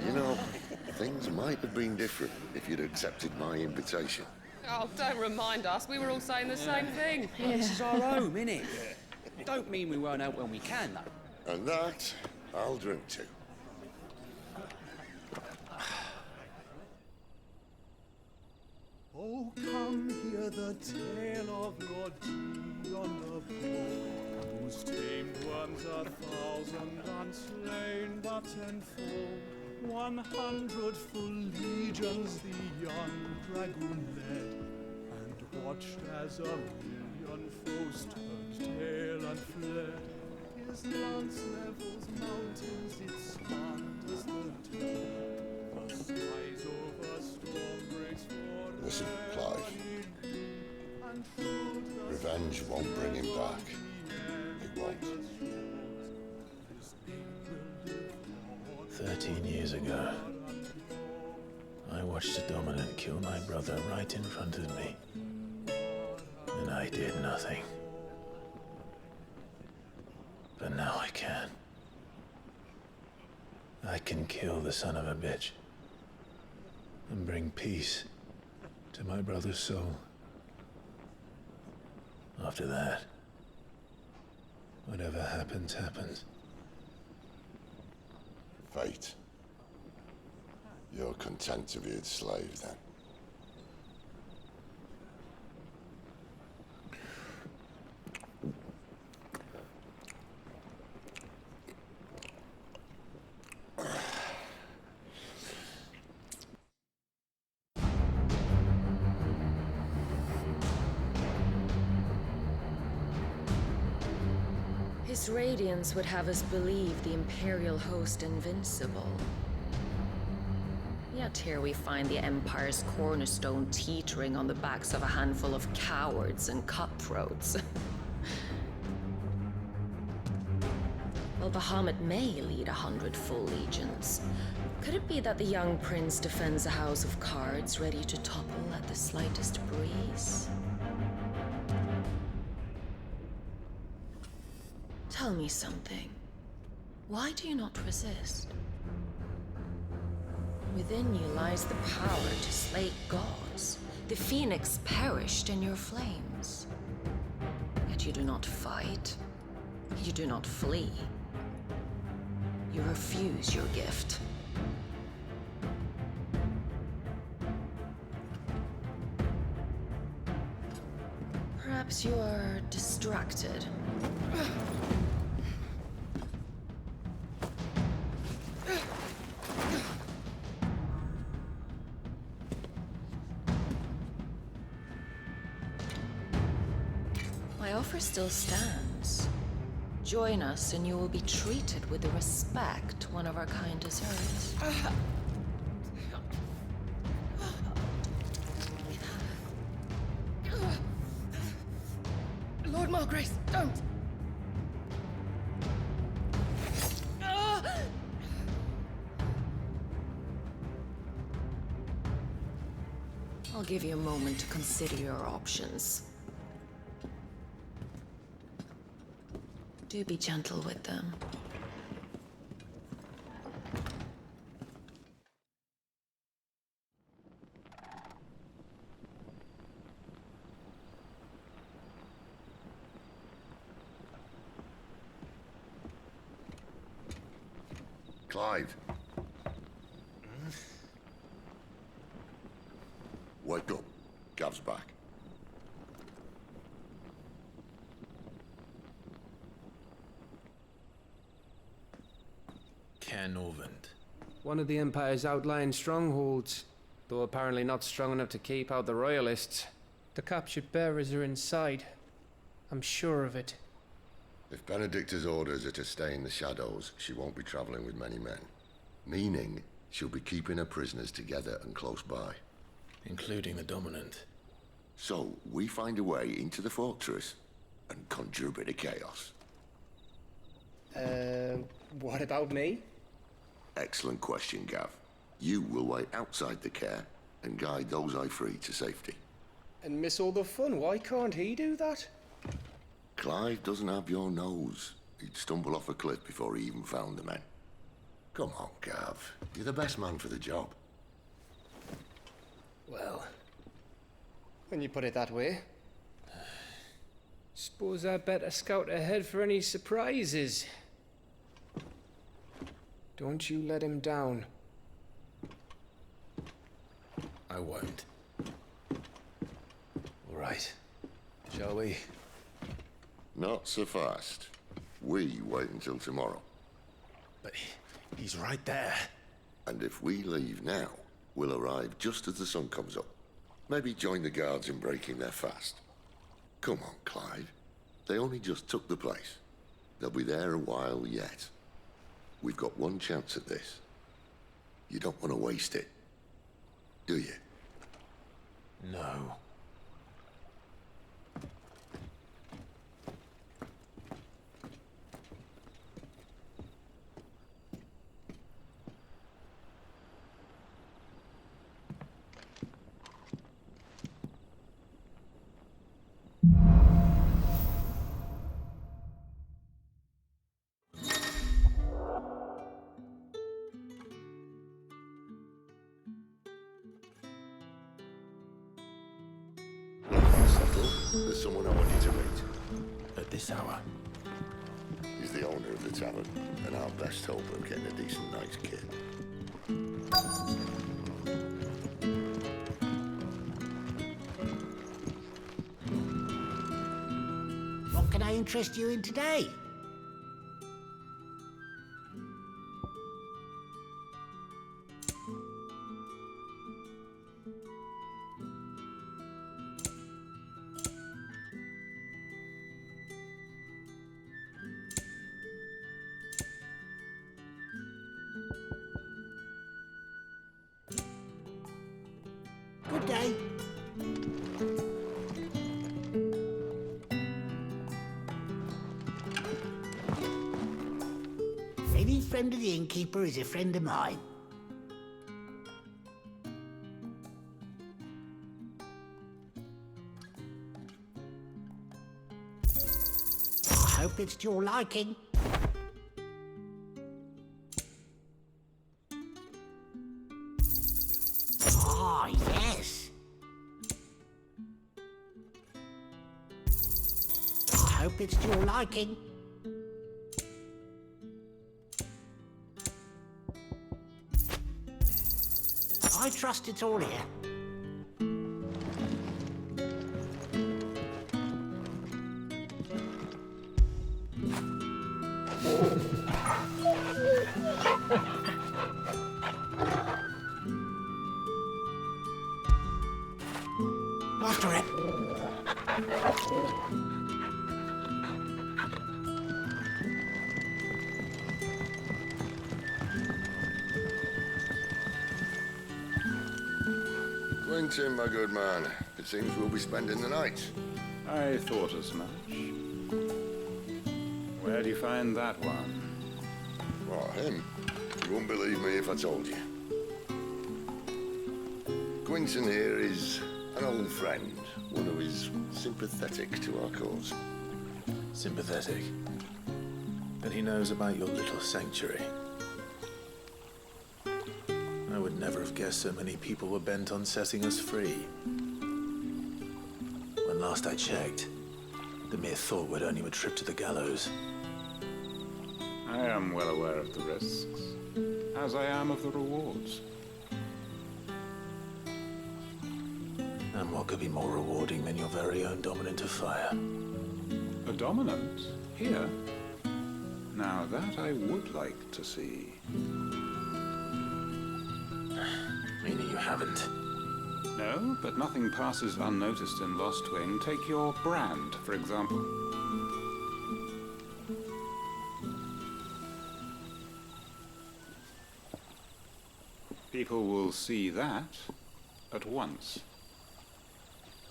Speaker 6: You know, things might have been different if you'd accepted my invitation.
Speaker 16: Oh, don't remind us. We were all saying the same thing.
Speaker 8: Yeah, this is our home, innit? Don't mean we won't help when we can, though.
Speaker 6: And that, I'll drink to.
Speaker 17: Oh, come hear the tale of Lord beyond the pole, whose tamed worms 1,000 unslain but tenfold. 100 full legions the young dragoon led, and watched as 1,000,000 foes turned tail and fled. His lance levels mountains, it spanned as the town. The skies over storm breaks for
Speaker 6: Listen, Clive. Revenge won't bring him back. It won't.
Speaker 3: 13 years ago, I watched a dominant kill my brother right in front of me. And I did nothing. But now I can. I can kill the son of a bitch and bring peace to my brother's soul. After that, whatever happens, happens.
Speaker 6: Fate. You're content to be its slave, then?
Speaker 5: His radiance would have us believe the Imperial host invincible. Yet here we find the Empire's cornerstone teetering on the backs of a handful of cowards and cutthroats. Well, Bahamut may lead 100 full legions. Could it be that the young prince defends a house of cards ready to topple at the slightest breeze? Tell me something. Why do you not resist? Within you lies the power to slay gods. The phoenix perished in your flames. Yet you do not fight. You do not flee. You refuse your gift. Perhaps you are distracted. My offer still stands. Join us and you will be treated with the respect one of our kind deserves.
Speaker 16: Lord Margrace, don't!
Speaker 5: I'll give you a moment to consider your options. Do be gentle with them.
Speaker 6: Clive. Wake up. Gav's back.
Speaker 3: Norvend.
Speaker 18: One of the Empire's outlying strongholds, though apparently not strong enough to keep out the Royalists. The captured bearers are inside. I'm sure of it.
Speaker 6: If Benedicta's orders are to stay in the shadows, she won't be traveling with many men. Meaning, she'll be keeping her prisoners together and close by.
Speaker 3: Including the Dominant.
Speaker 6: So, we find a way into the fortress and conjure a bit of chaos.
Speaker 18: What about me?
Speaker 6: Excellent question, Gav. You will wait outside the care and guide those I free to safety.
Speaker 18: And miss all the fun. Why can't he do that?
Speaker 6: Clive doesn't have your nose. He'd stumble off a cliff before he even found the men. Come on, Gav. You're the best man for the job.
Speaker 18: Well, when you put it that way. Suppose I'd better scout ahead for any surprises. Don't you let him down.
Speaker 3: I won't. All right. Shall we?
Speaker 6: Not so fast. We wait until tomorrow.
Speaker 3: But he's right there.
Speaker 6: And if we leave now, we'll arrive just as the sun comes up. Maybe join the guards in breaking their fast. Come on, Clive. They only just took the place. They'll be there a while yet. We've got one chance at this. You don't want to waste it, do you?
Speaker 3: No.
Speaker 6: There's someone I want you to meet.
Speaker 3: At this hour?
Speaker 6: He's the owner of the tavern, and our best hope of getting a decent night's kit.
Speaker 19: What can I interest you in today? friend of the innkeeper is a friend of mine. I hope it's to your liking. Ah, yes. I hope it's to your liking. I trust it's all here. After it.
Speaker 6: Quentin, my good man. It seems we'll be spending the night.
Speaker 20: I thought as much. Where do you find that one?
Speaker 6: What, him? You wouldn't believe me if I told you. Quentin here is an old friend, one who is sympathetic to our cause.
Speaker 3: Sympathetic? Then he knows about your little sanctuary. I would never have guessed so many people were bent on setting us free. When last I checked, the mere thought would earn you a trip to the gallows.
Speaker 20: I am well aware of the risks, as I am of the rewards.
Speaker 3: And what could be more rewarding than your very own dominant of fire?
Speaker 20: A dominant? Here? Now that I would like to see.
Speaker 3: Meaning you haven't?
Speaker 20: No, but nothing passes unnoticed in Lost Wing. Take your brand, for example. People will see that at once.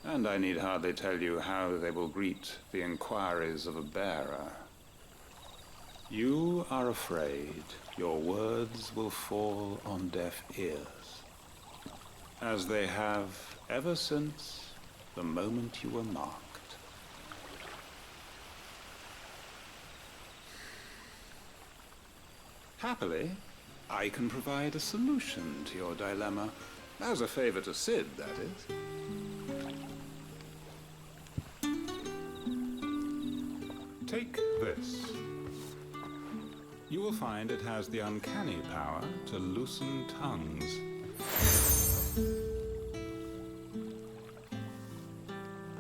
Speaker 20: And I need hardly tell you how they will greet the inquiries of a bearer. You are afraid your words will fall on deaf ears, as they have ever since the moment you were marked. Happily, I can provide a solution to your dilemma, as a favor to Sid, that is. Take this. You will find it has the uncanny power to loosen tongues.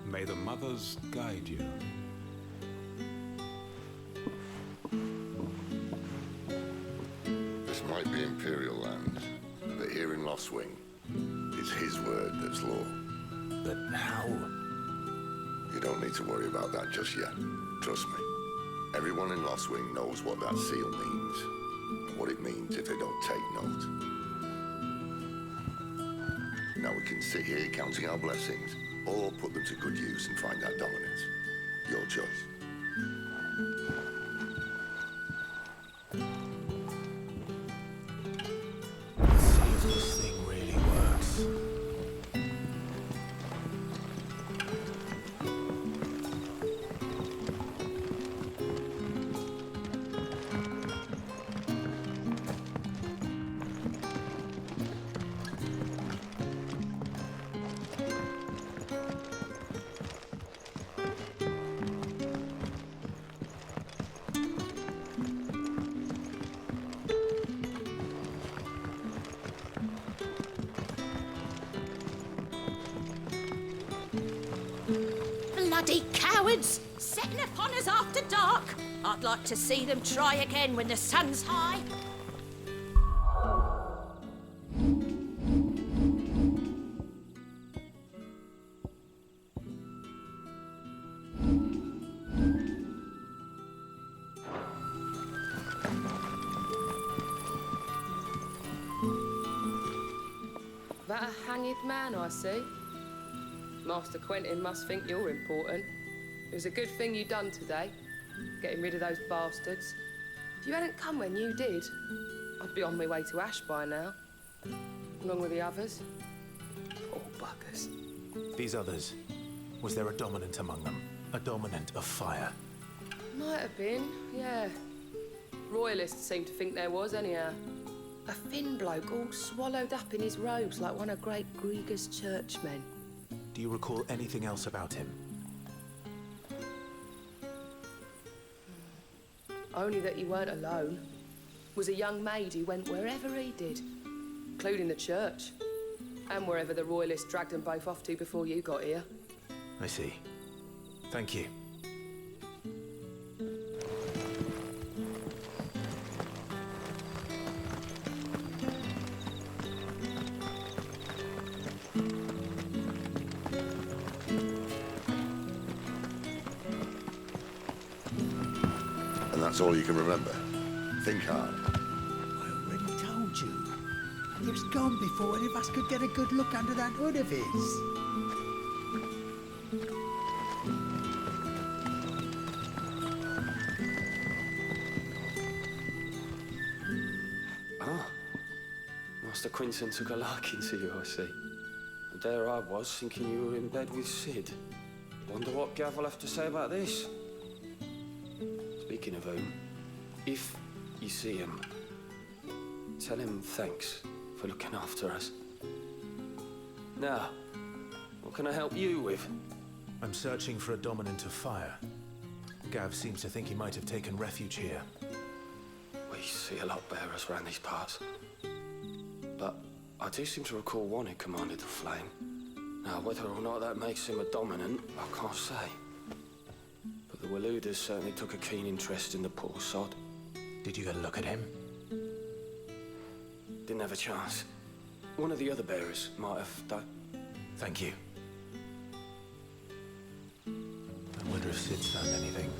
Speaker 20: May the mothers guide you.
Speaker 6: This might be Imperial land, but here in Lost Wing, it's his word that's law.
Speaker 3: But how?
Speaker 6: You don't need to worry about that just yet. Trust me. Everyone in Lost Wing knows what that seal means, and what it means if they don't take note. Now we can sit here counting our blessings, or put them to good use and find that dominance. Your choice.
Speaker 3: Let's see if this thing really works.
Speaker 21: Bloody cowards! Setting upon us after dark! I'd like to see them try again when the sun's high.
Speaker 16: That a hanged man I see? Master Quentin must think you're important. It was a good thing you done today, getting rid of those bastards. If you hadn't come when you did, I'd be on my way to Ash by now. Along with the others. Poor buggers.
Speaker 3: These others, was there a dominant among them? A dominant of fire?
Speaker 16: Might have been, yeah. Royalists seem to think there was, anyhow. A thin bloke all swallowed up in his robes like one of Great Gregor's churchmen.
Speaker 3: Do you recall anything else about him?
Speaker 16: Only that he weren't alone. Was a young maid who went wherever he did, including the church. And wherever the Royalists dragged them both off to before you got here.
Speaker 3: I see. Thank you.
Speaker 6: And that's all you can remember? Think hard.
Speaker 19: I already told you. He was gone before any of us could get a good look under that hood of his.
Speaker 18: Ah. Master Quinton took a liking to you, I see. And there I was, thinking you were in bed with Sid. Wonder what Gav will have to say about this. Speaking of whom, if you see him, tell him thanks for looking after us. Now, what can I help you with?
Speaker 3: I'm searching for a dominant of fire. Gav seems to think he might have taken refuge here.
Speaker 18: We see a lot bearers around these parts. But I do seem to recall one who commanded the flame. Now, whether or not that makes him a dominant, I can't say. But the Waluders certainly took a keen interest in the poor sod.
Speaker 3: Did you get a look at him?
Speaker 18: Didn't have a chance. One of the other bearers might have done.
Speaker 3: Thank you. I wonder if Sid's found anything.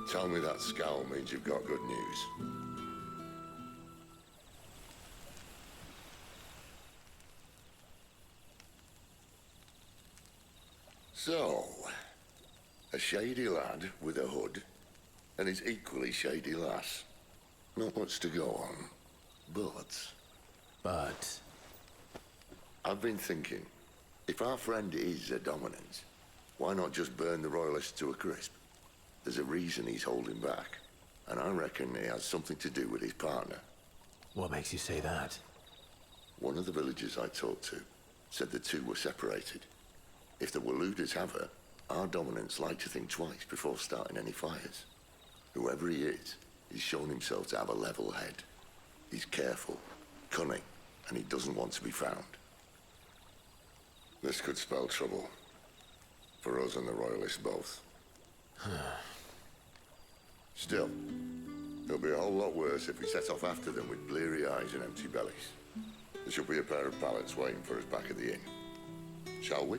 Speaker 6: Tell me that scowl means you've got good news. So, a shady lad with a hood, and his equally shady lass. Not much to go on, but... I've been thinking, if our friend is a dominant, why not just burn the Royalists to a crisp? There's a reason he's holding back, and I reckon it has something to do with his partner.
Speaker 3: What makes you say that?
Speaker 6: One of the villagers I talked to said the two were separated. If the Waluders have her, our dominants like to think twice before starting any fires. Whoever he is, he's shown himself to have a level head. He's careful, cunning, and he doesn't want to be found. This could spell trouble. For us and the Royalists both. Still, it'll be a whole lot worse if we set off after them with bleary eyes and empty bellies. There should be a pair of pallets waiting for us back at the inn. Shall we?